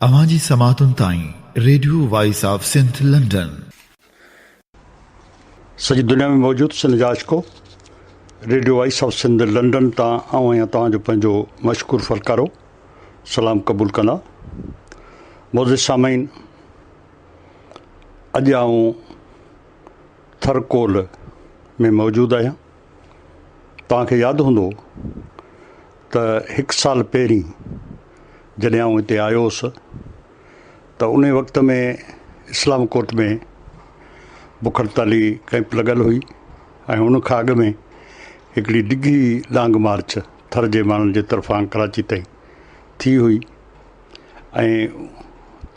अवांजी समातुन ताईं radio voice of Sindh London. सॼी दुनिया में मौजूदु सिंध जा आशिको radio voice of Sindh London तां ऐं तव्हांजो पंहिंजो मशकूरु फ़नकारो सलाम क़बूल कंदा। मोज़े सामाइन, अॼु आऊं थरकोल में मौजूदु आहियां। तव्हांखे यादि हूंदो त 1 साल पहिरीं जॾहिं आऊं हिते आयो हुउसि त उन वक़्त में इस्लाम कोट में बुख हड़ताली कैंप लॻल हुई ऐं उन खां अॻु में हिकिड़ी डिघी लांग मार्च थर जे माण्हुनि जे तरफ़ां कराची ताईं थी हुई ऐं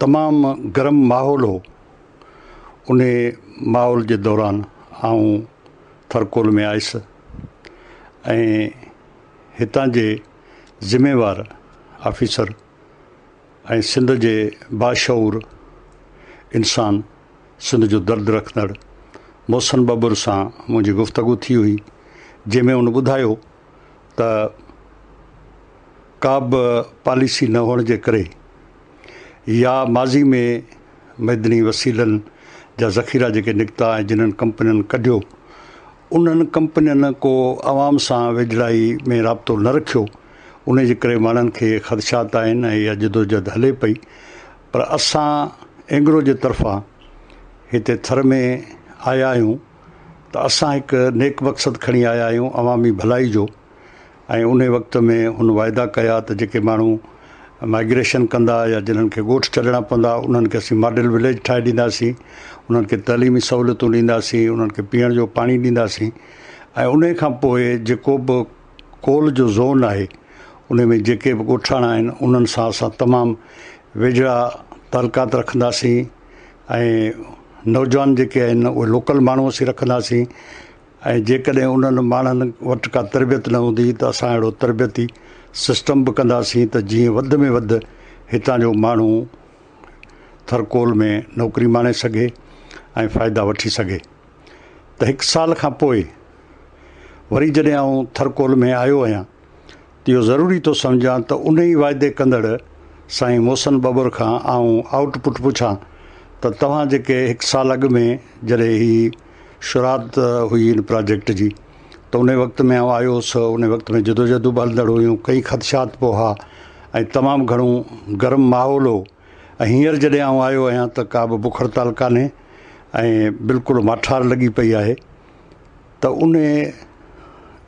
तमामु गरम माहौल हो। उन माहौल जे दौरान आऊं थरकोल में आयुसि ऐं हितां जे ज़िम्मेवार ऑफिसर ऐं सिंध जे बाशऊर इंसान, सिंध जो दर्द रखंदड़ मोहसिन बबुर सां मुंहिंजी गुफ़्तगू थी हुई, जंहिंमें उन ॿुधायो त का बि पॉलिसी न हुअण जे करे या माज़ी में मैदनी वसीलनि जा ज़ख़ीरा जेके निकिता ऐं जिन्हनि कंपनियुनि कढियो, उन्हनि कंपनियुनि को आवाम सां वेझड़ाई में राब्तो न रखियो। उन जे करे माण्हुनि खे ख़दशात आहिनि ऐं इहा जदोजहद हले पई। पर असां एंग्रो जे तरफ़ां हिते थर में आया आहियूं त असां हिकु नेक मक़सदु खणी आया आहियूं अवामी भलाई जो। ऐं उन वक़्त में हुन वाइदा कया त जेके माण्हू माइग्रेशन कंदा या जिन्हनि खे ॻोठ छॾणा पवंदा उन्हनि खे असीं मॉडल विलेज ठाहे ॾींदासीं, उन्हनि खे तइलीमी सहूलियतूं ॾींदासीं, उन्हनि खे पीअण जो पाणी ॾींदासीं। ऐं उन खां पोइ जेको बि कोल जो ज़ोन आहे उन में जेके बि ॻोठाणा आहिनि उन्हनि सां असां तमामु वेझड़ा तालुकात रखंदासीं ऐं नौजवान जेके आहिनि उहे लोकल माण्हू असीं रखंदासीं। ऐं जेकॾहिं उन्हनि माण्हुनि वटि का तरबियत न हूंदी त असां अहिड़ो तरबियती सिस्टम बि कंदासीं त जीअं वधि में वधि हितां जो माण्हू थरकोल में नौकिरी माणे सघे ऐं फ़ाइदा वठी सघे। त 1 साल खां पोइ वरी जॾहिं आऊं थरकोल में आयो आहियां त इहो ज़रूरी थो सम्झां त उन ई वाइदे कंदड़ साईं मोहसिन बबुर खां आऊं आउटपुट पुछां त तव्हां जेके 1 साल अॻु में जॾहिं ही शुरूआत हुई इन प्रोजेक्ट जी त उन वक़्त में आऊं आयो हुउसि, उन वक़्त में जदोजहदूं बि हलंदड़ हुयूं, कई ख़दशात पोइ हुआ ऐं तमामु घणो गरम माहौल हो। ऐं हींअर जॾहिं आऊं आयो आहियां त का बि बुख हड़ताल कान्हे ऐं बिल्कुलु माठार लॻी पई आहे। त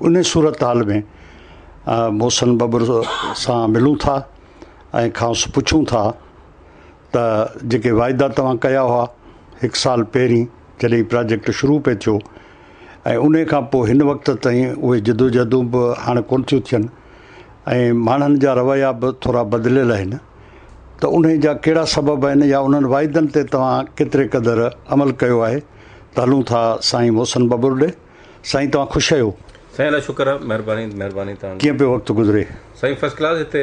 उन सूरत हाल में मोहसिन बबुर सां मिलूं था ऐं खांसि पुछूं था त जेके वाइदा तव्हां कया हुआ 1 साल पहिरीं जॾहिं प्रोजेक्ट शुरू पियो थियो ऐं उन खां पोइ हिन वक़्त ताईं उहे जदोजहदूं बि हाणे कोन थियूं थियनि ऐं माण्हुनि जा रवैया बि थोरा बदिलियल आहिनि, त उन जा कहिड़ा सबब आहिनि या उन्हनि वाइदनि ते तव्हां केतिरे क़दुरु अमल कयो आहे? त हलूं था साईं मोहसिन बबुर ॾे। साईं तव्हां ख़ुशि आहियो? साईं अलाह शुक्र आहे, महिरबानी तव्हां। कीअं पियो वक़्तु गुज़रे? साईं फर्स्ट क्लास। हिते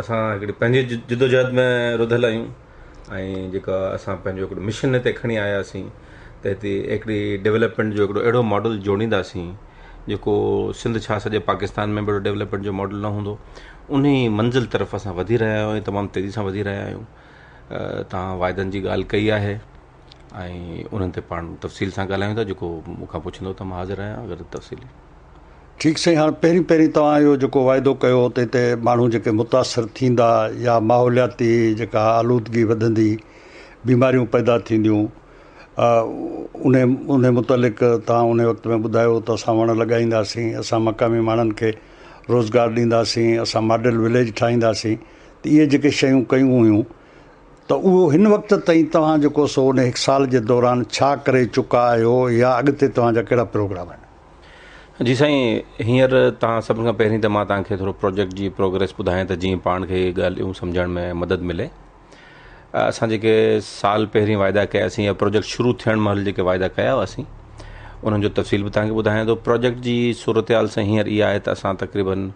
असां हिकिड़ी पंहिंजी जदोजहद में रुधल आहियूं ऐं जेका असां पंहिंजो हिकिड़ो मिशन हिते खणी आयासीं त हिते हिकिड़ी डेवलपमेंट जो हिकिड़ो अहिड़ो मॉडल जोड़ींदासीं जेको सिंध छा सॼे पाकिस्तान में बि डेवलपमेंट जो मॉडल न हूंदो। उन ई मंज़िल तरफ़ असां वधी रहिया आहियूं ऐं तमामु तेज़ी सां वधी रहिया आहियूं। तव्हां वाइदनि जी ॻाल्हि कई आहे ऐं उन्हनि ते पाण तफ़सील सां ॻाल्हायूं था। जेको मूंखां पुछंदो त मां हाज़िर आहियां अगरि तफ़सीली। ठीकु साईं। हाणे पहिरीं तव्हां इहो जेको वाइदो कयो त हिते माण्हू जेके मुतासिर थींदा या माहौलियाती जेका आलूदगी वधंदी, बीमारियूं पैदा थींदियूं, उन मुतलिक़ तव्हां उन वक़्त में ॿुधायो त असां वण लॻाईंदासीं, असां मक़ामी माण्हुनि खे रोज़गारु ॾींदासीं, असां मॉडल विलेज ठाहींदासीं। त इहे जेके शयूं कयूं हुयूं त उहो हिन वक़्त ताईं तव्हां जेको सो उन 1 साल जे दौरान छा करे चुका आहियो या अॻिते तव्हांजा कहिड़ा प्रोग्राम आहिनि? जी साईं, हींअर तव्हां सभिनि खां पहिरीं त मां तव्हांखे थोरो प्रोजेक्ट जी प्रोग्रेस ॿुधायां त जीअं पाण खे ॻाल्हियूं सम्झण में मदद मिले। असां जेके साल पहिरीं वाइदा कयासीं या प्रोजेक्ट शुरू थियण महिल जेके वाइदा कया हुआसीं उन्हनि जो तफ़सील बि तव्हांखे ॿुधायां थो। प्रोजेक्ट जी सूरत हाल सां हींअर इहा आहे त असां तक़रीबन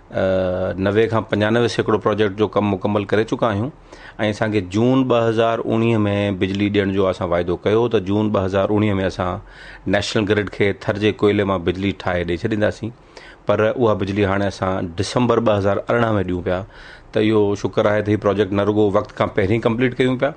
90 खां 95% प्रोजेक्ट जो कमु मुकमल करे चुका आहियूं ऐं असांखे जून 2019 में बिजली ॾियण जो असां वाइदो कयो त जून 2019 में असां नेशनल ग्रिड खे थर जे कोयले मां बिजली ठाहे ॾेई छॾींदासीं। पर उहा बिजली हाणे असां दिसंबर 2018 में ॾियूं पिया त इहो शुक्र आहे त हीउ प्रोजेक्ट न रुगो वक़्त खां पहिरीं कंप्लीट कयूं पिया,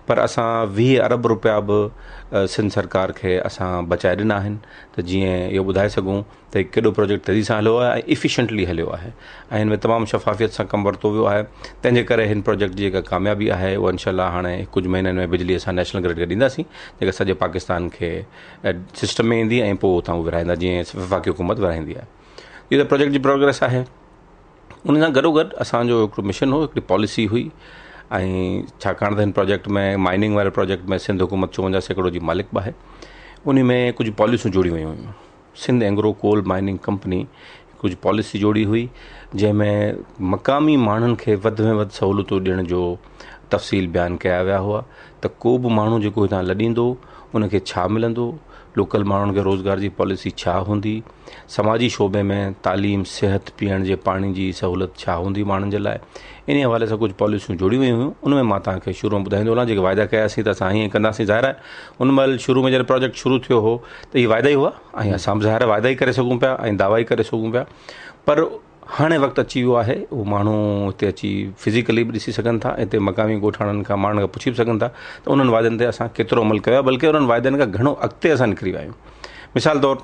पर असां 20 अरब रुपया बि सिंध सरकार खे असां बचाए ॾिना आहिनि त जीअं इहो ॿुधाए सघूं त हीउ केॾो प्रोजेक्ट तेज़ी सां हलियो आहे ऐं इफिशेंटली हलियो आहे ऐं हिन में तमामु शफ़ाफ़ियत सां कमु वरितो वियो आहे। तंहिंजे करे हिन प्रोजेक्ट जी जेका कामयाबी आहे उहा इनशाअल्लाह हाणे कुझु महीननि में बिजली असां नेशनल ग्रिड खे ॾींदासीं, जेका सॼे पाकिस्तान खे सिस्टम में ईंदी ऐं पोइ उतां विराईंदा जीअं वफ़ाक़ी हुकूमत विराईंदी आहे। इहो त प्रोजेक्ट जी प्रोग्रेस आहे। उन सां गॾोगॾु असांजो हिकिड़ो मिशन हो, हिकिड़ी पॉलिसी हुई, ऐं छाकाणि त हिन प्रोजेक्ट में माइनिंग वारे प्रोजेक्ट में सिंध हुकूमत 54% जी मालिक बि आहे। उन में कुझु पॉलिसियूं जोड़ी वयूं हुयूं। Sindh Engro coal mining company कुझु पॉलिसी जोड़ी हुई जंहिंमें मक़ामी माण्हुनि खे वधि में वधि सहूलियतूं ॾियण जो तफ़सील बयानु कया विया हुआ त को बि माण्हू जेको हितां लॾींदो उनखे छा मिलंदो, लोकल माण्हुनि खे रोज़गार जी पॉलिसी छा हूंदी, समाजी शोबे में तालीम, सिहत, पीअण जे पाणी जी सहूलियत छा हूंदी माण्हुनि जे लाइ। इन हवाले सां कुझु पॉलिसियूं जोड़ी वयूं हुयूं। उनमें मां तव्हांखे शुरू में ॿुधाईंदो हलां जेके वाइदा कयासीं त असां हीअं कंदासीं। ज़ाहिर आहे उन महिल शुरू में जॾहिं प्रोजेक्ट शुरू थियो हो त इहे वाइदा ई हुआ ऐं असां बि ज़ाहिर वाइदा ई करे सघूं पिया ऐं दावा ई करे सघूं पिया, पर हाणे वक़्तु अची वियो आहे उहो माण्हू हिते अची फिज़िकली बि ॾिसी सघनि था, हिते मक़ामी ॻोठाणनि खां माण्हुनि खां पुछी बि सघनि था त उन्हनि वाइदनि ते असां केतिरो अमल कयो आहे, बल्कि उन्हनि वाइदनि खां घणो अॻिते असां निकिरी विया आहियूं। मिसाल तौरु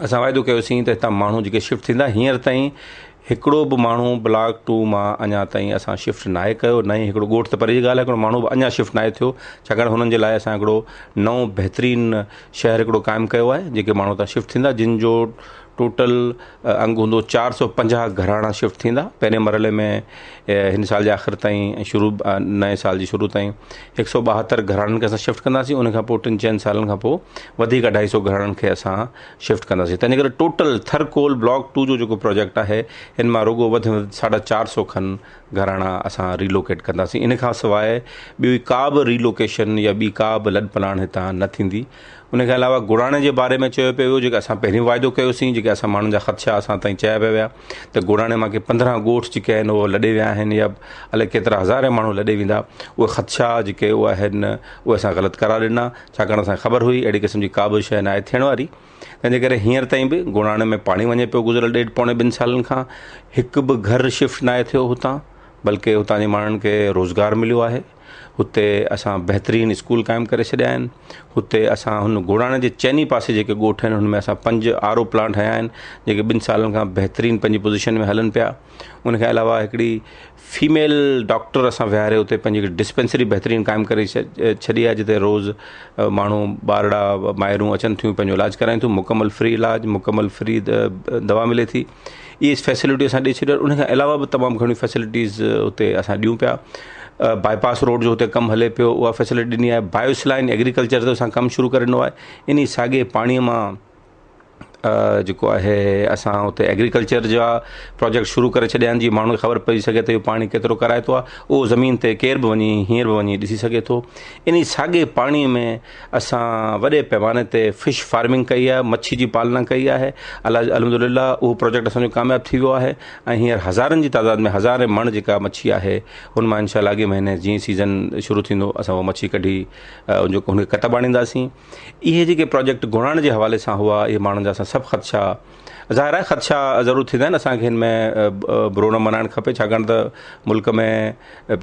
असां वाइदो कयोसीं त हितां माण्हू जेके शिफ्ट थींदा, हींअर ताईं हिकिड़ो बि माण्हू ब्लॉक 2 मां अञा ताईं असां शिफ्ट नाहे कयो, न ई हिकिड़ो ॻोठ त परे जी ॻाल्हि आहे, हिकिड़ो माण्हू बि अञा शिफ्ट नाहे थियो, छाकाणि हुननि जे लाइ असां हिकिड़ो नओं बहितरीनु शहर हिकिड़ो क़ाइमु कयो आहे जेके माण्हू हितां शिफ्ट थींदा, जिन जो टोटल अंग हूंदो 450 घराणा शिफ्ट थींदा। पहिरें मरहले में हिन साल जे आख़िर ताईं शुरू नए साल जी शुरू ताईं 172 घराणनि खे असां शिफ्ट कंदासीं। उनखां पोइ 3-4 सालनि खां पोइ वधीक 250 घराणनि खे असां शिफ्ट कंदासीं। तंहिंजे करे टोटल थरकोल ब्लॉक 2 जो जेको प्रोजेक्ट आहे हिन मां रुगो वधि में वधि 450 खनि घराणा असां रिलोकेट कंदासीं। इन खां सवाइ ॿी का बि रिलोकेशन या ॿी का बि लॾ हितां न थींदी। उनखे अलावा गुड़ाणे जे बारे में चयो पियो जेके असां पहिरीं वाइदो कयोसीं, जेके असां माण्हुनि जा ख़दशा असां ताईं चया पिया विया त गुड़ाणे मां के 15 ॻोठ जेके आहिनि उहे लॾे विया आहिनि या अलाए केतिरा हज़ार माण्हू लॾे वेंदा, उहे ख़दशा जेके उहे आहिनि उहे असां ग़लति करार ॾिना, छाकाणि असांखे ख़बर हुई अहिड़ी क़िस्म जी का बि शइ न आहे थियण वारी। तंहिंजे करे हींअर ताईं बि गुड़ाणे में पाणी वञे पियो, गुज़िरियल 1.5-2 सालनि खां हिकु बि घर शिफ्ट न आहे थियो हुतां, बल्कि हुतां जे माण्हुनि खे रोज़गार मिलियो आहे। हुते असां बहितरीनु स्कूल क़ाइमु करे छॾिया आहिनि। हुते असां हुन गुड़ाणे जे चइनी पासे जेके ॻोठ आहिनि हुनमें असां 5 RO प्लांट हया आहिनि जेके 2 सालनि खां बहितरीनु पंहिंजी पोज़ीशन में हलनि पिया। उनखे अलावा हिकिड़ी फीमेल डॉक्टर असां विहारे हुते पंहिंजी डिस्पेंसरी बहितरीनु क़ाइमु करे छॾी आहे, जिते रोज़ माण्हू ॿारड़ा माइरूं अचनि थियूं, पंहिंजो इलाजु कराइनि थियूं, मुकमल फ्री इलाजु, मुकमल फ्री दवा मिले थी। इहे फैसिलिटियूं असां ॾेई छॾियूं। उनखां अलावा बि तमामु घणियूं फैसिलिटीज़ हुते असां ॾियूं पिया। बाईपास रोड जो हुते कमु हले पियो, उहा फैसिलिटी ॾिनी आहे। बायोस्लाइन एग्रीकल्चर ते असां कमु शुरू करे ॾिनो आहे। इन साॻे पाणीअ मां जेको आहे असां हुते एग्रीकल्चर जा प्रोजेक्ट शुरू करे छॾिया आहिनि, जीअं माण्हू खे ख़बर पई सघे त इहो पाणी केतिरो कराए थो आहे, उहो ज़मीन ते केरु बि वञी हींअर बि वञी ॾिसी सघे थो। इन साॻे पाणीअ में असां वॾे पैमाने ते फिश फार्मिंग कई आहे, मच्छी जी पालना कई आहे। अल्हम्दुलिल्लाह उहो प्रोजेक्ट असांजो कामयाबु थी वियो आहे ऐं हींअर हज़ारनि जी तादाद में 1000 मण जेका मच्छी आहे हुन मां इंशाअल्लाह अॻे महीने जीअं सीज़न शुरू थींदो असां उहा मच्छी कढी हुनखे कतब आणींदासीं। इहे जेके प्रोजेक्ट गुड़ाण जे हवाले सां हुआ, इहे माण्हुनि जा सभु ख़दशा, ज़ाहिर आहे ख़दशा ज़रूरु थींदा आहिनि। असांखे हिन में बुरो न मल्हाइणु खपे, छाकाणि त मुल्क में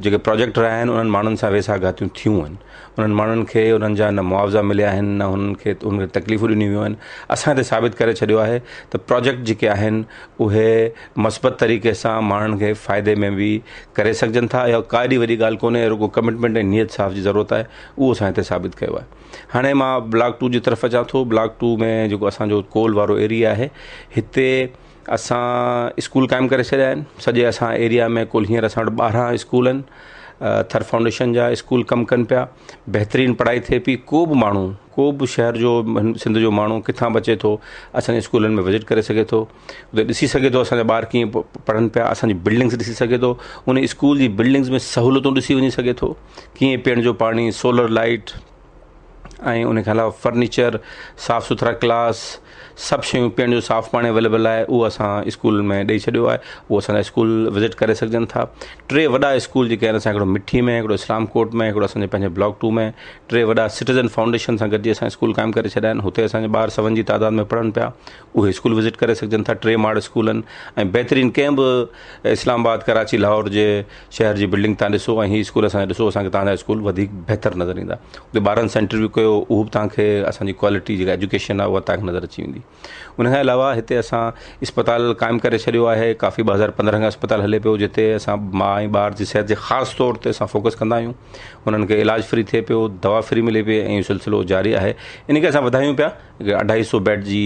जेके प्रोजेक्ट रहिया आहिनि उन्हनि माण्हुनि सां वेसा घातियूं थियूं आहिनि। उन्हनि माण्हुनि खे उन्हनि जा न मुआवज़ा मिलिया आहिनि, न उन्हनि खे तकलीफ़ूं ॾिनियूं वियूं आहिनि। असां हिते साबित करे छॾियो आहे त प्रोजेक्ट जेके आहिनि उहे मस्बत तरीक़े सां माण्हुनि खे फ़ाइदे में बि करे सघजनि था। इहा का एॾी वॾी ॻाल्हि कोन्हे, रुगो कमिटमेंट ऐं नियत साफ़ जी ज़रूरत आहे, उहो असां हिते साबित कयो आहे। हाणे मां ब्लॉक 2 जी तरफ़ अचां थो। ब्लॉक 2 में जेको असांजो कोल वारो एरिया आहे, हिते असां स्कूल क़ाइमु करे छॾिया आहिनि। सॼे असां एरिया में कुल हींअर असां वटि 12 स्कूल आहिनि। थर फाउंडेशन जा स्कूल कमु कनि पिया, बहितरीनु पढ़ाई थिए पई। को बि माण्हू, को बि शहर जो सिंध जो माण्हू किथां बि अचे थो, असांजे स्कूलनि में विज़िट करे सघे थो, उते ॾिसी सघे थो असांजा ॿार कीअं पढ़नि पिया, असांजी बिल्डिंग्स ॾिसी सघे थो, उन स्कूल जी बिल्डिंग्स में सहूलियतूं ॾिसी वञी सघे थो, कीअं पीअण जो पाणी, सोलर लाइट ऐं उनखे अलावा फर्नीचर, साफ़ सुथरा क्लास, सभु शयूं पीअण जो साफ़ु पाणी अवेलेबल आहे, उहो असां स्कूल में ॾेई छॾियो आहे। उहो असांजा स्कूल विज़िट करे सघजनि था। 3 वॾा स्कूल जेके आहिनि, असां हिकिड़ो मिठी में, हिकिड़ो इस्लाम कोट में, हिकिड़ो असांजे पंहिंजे ब्लॉक 2 में, 3 वॾा सिटीज़न फाउंडेशन सां गॾिजी असां स्कूल क़ाइमु करे छॾिया आहिनि। हुते असांजे ॿार 7 जी तादाद में पढ़नि पिया, उहे स्कूल विज़िट करे सघजनि था। 3 माड़ स्कूल आहिनि ऐं बहितरीनु कंहिं बि इस्लामाबाद, कराची, लाहौर जे शहर जी बिल्डिंग तव्हां ॾिसो ऐं हीअ स्कूल असांखे ॾिसो, असांखे तव्हांजा स्कूल वधीक बहितरु नज़र ईंदा। उते ॿारनि सां इंटरव्यू कयो, उहो बि तव्हांखे असांजी क्वालिटी जेका एजुकेशन आहे उहा तव्हांखे नज़र अची वेंदी। उनखां अलावा हिते असां इस्पताल क़ाइमु करे छॾियो आहे। काफ़ी 2015 खां इस्पताल हले पियो, जिते असां माउ ऐं ॿार जी सिहत जे ख़ासि तौर ते असां फोकस कंदा आहियूं। उन्हनि खे इलाजु फ्री थिए पियो, दवा फ्री मिले पई ऐं इहो सिलसिलो जारी आहे। इन खे असां वधायूं पिया। 250 बेड जी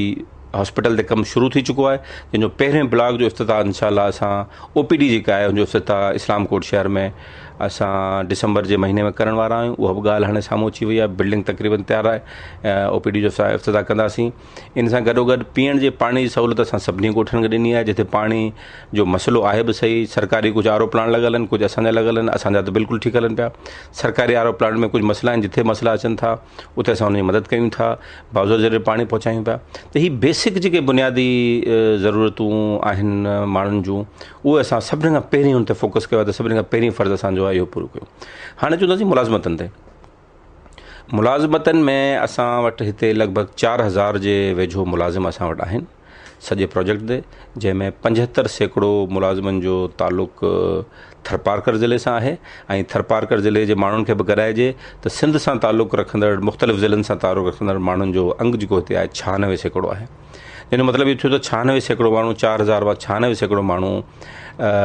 हॉस्पिटल ते कमु शुरू थी चुको आहे, जंहिंजो पहिरें ब्लॉक जो इफ़्तिताह इंशाअल्लाह असां OPD जेका आहे हुनजो इफ़्तिताह इस्लाम कोट शहर में असां डिसंबर जे महीने में करण वारा आहियूं। उहा बि ॻाल्हि हाणे साम्हूं अची वई आहे, बिल्डिंग तक़रीबन तयारु आहे। OPD जो असां इफ़्तिताह कंदासीं। इन सां गॾोगॾु पीअण जे पाणी जी सहूलियत असां सभिनी ॻोठनि खे ॾिनी आहे, जिते पाणी जो मसइलो आहे बि सही। सरकारी कुझु RO प्लांट लॻल आहिनि, कुझु असांजा लॻल आहिनि, असांजा त बिल्कुलु ठीकु हलनि पिया। सरकारी RO प्लांट में कुझु मसइला आहिनि, जिथे मसइला अचनि था उते असां हुनजी मदद कयूं था, बावज़ूर ज़रिए पाणी पहुचायूं पिया। त हीअ बेसिक जेके बुनियादी ज़रूरतूं आहिनि माण्हुनि जूं, उहे असां सभिनी खां पहिरीं हुन ते फोकस कयो आहे। त सभिनी खां पहिरीं फ़र्ज़ु असांजो आहे इहो पूरो कयो। हाणे चवंदासीं मुलाज़मतनि ते। मुलाज़मतनि में असां वटि हिते लॻभॻि 4000 जे वेझो मुलाज़िम असां वटि आहिनि सॼे प्रोजेक्ट ते, जंहिंमें 75% मुलाज़िमनि जो तालुक़ु थरपारकर ज़िले सां आहे। ऐं थरपारकर ज़िले जे माण्हुनि खे बि कराइजे त सिंध सां तालुक़ु रखंदड़ मुख़्तलिफ़ ज़िलनि सां तालुक़ु रखंदड़ माण्हुनि जो अंग जेको हिते आहे 96% आहे। हिन जो मतिलबु इहो थियो त 96% माण्हू, 4000 मां 96% माण्हू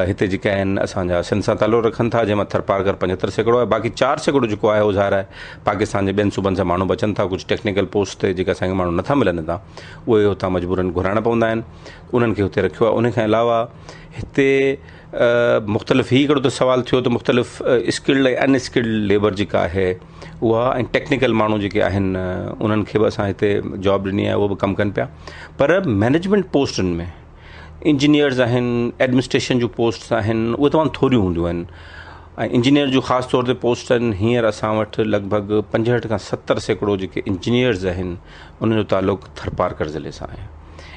हिते जेके आहिनि असांजा सिंध सां तालुक़ु रखनि था, जंहिंमां थरपारकर 75% आहे। बाक़ी 4% जेको आहे उहो ज़ाहिर आहे पाकिस्तान जे ॿियनि सूबनि सां माण्हू बचनि था। कुझु टेक्निकल पोस्ट ते जेके असांखे माण्हू नथा मिलनि था, उहे हुतां मजबूरनि घुराइणा पवंदा आहिनि, उन्हनि खे हुते रखियो आहे। उनखां अलावा हिते मुख़्तलिफ़ ही हिकिड़ो त सुवालु थियो त मुख़्तलिफ़ स्किल्ड ऐं अनस्किल्ड लेबर जेका आहे उहा, ऐं टेक्निकल माण्हू जेके आहिनि उन्हनि खे बि असां हिते जॉब ॾिनी आहे, उहो बि कमु कनि पिया। पर मैनेजमेंट पोस्टनि में इंजीनियर्स आहिनि, एडमिनिस्ट्रेशन जूं पोस्ट आहिनि, उहे तमामु थोरियूं हूंदियूं आहिनि। ऐं इंजीनियर जूं ख़ासि तौर ते पोस्ट आहिनि। हींअर असां वटि लॻभॻि 65 खां 70% जेके इंजीनियर्स आहिनि उन्हनि जो तालुक़ु थरपारकर ज़िले सां आहे।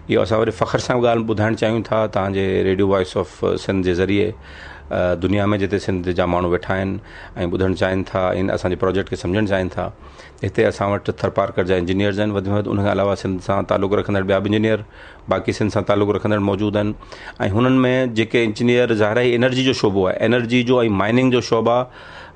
इहो असां वरी फ़ख्र सां ॻाल्हि ॿुधाइणु चाहियूं था तव्हांजे रेडियो वॉइस ऑफ सिंध जे ज़रिए। दुनिया में जिते सिंध जा माण्हू वेठा आहिनि ऐं ॿुधणु चाहिनि था, इन असांजे प्रोजेक्ट खे सम्झणु चाहिनि था, हिते असां वटि थरपारकर जा इंजीनियर्स आहिनि वधि में वधि। उनखां अलावा सिंध सां तालुक़ु रखंदड़ ॿिया बि इंजीनियर बाक़ी सिंध सां तालुक़ु रखंदड़ मौजूदु आहिनि। ऐं हुननि में जेके इंजीनियर ज़ाहिर आहे एनर्जी जो शोबो आहे, एनर्जी जो ऐं माइनिंग जो शोबा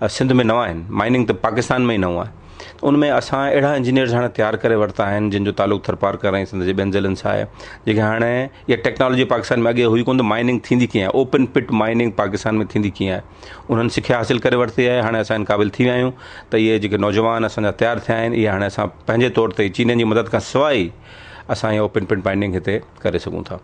सिंध में नवां आहिनि। माइनिंग त पाकिस्तान में ई नओं आहे। उनमें असां अहिड़ा इंजीनियर्स हाणे तयारु करे वरिता आहिनि जिन जो तालुक़ु थरपारकर ऐं सिंध जे ॿियनि ज़िलनि सां आहे, जेके हाणे इहा टेक्नोलॉजी पाकिस्तान में अॻे हुई कोन त माइनिंग थींदी कीअं आहे, ओपन पिट माइनिंग पाकिस्तान में थींदी कीअं आहे, उन्हनि सिखिया हासिलु करे वरिती आहे। हाणे असां इन क़ाबिल थी विया आहियूं त इहे जेके नौजवान असांजा तयारु थिया आहिनि, इहे हाणे असां पंहिंजे तौर ते चीन जी मदद खां सवाइ असां इहो ओपन पिट माइनिंग हिते करे सघूं था।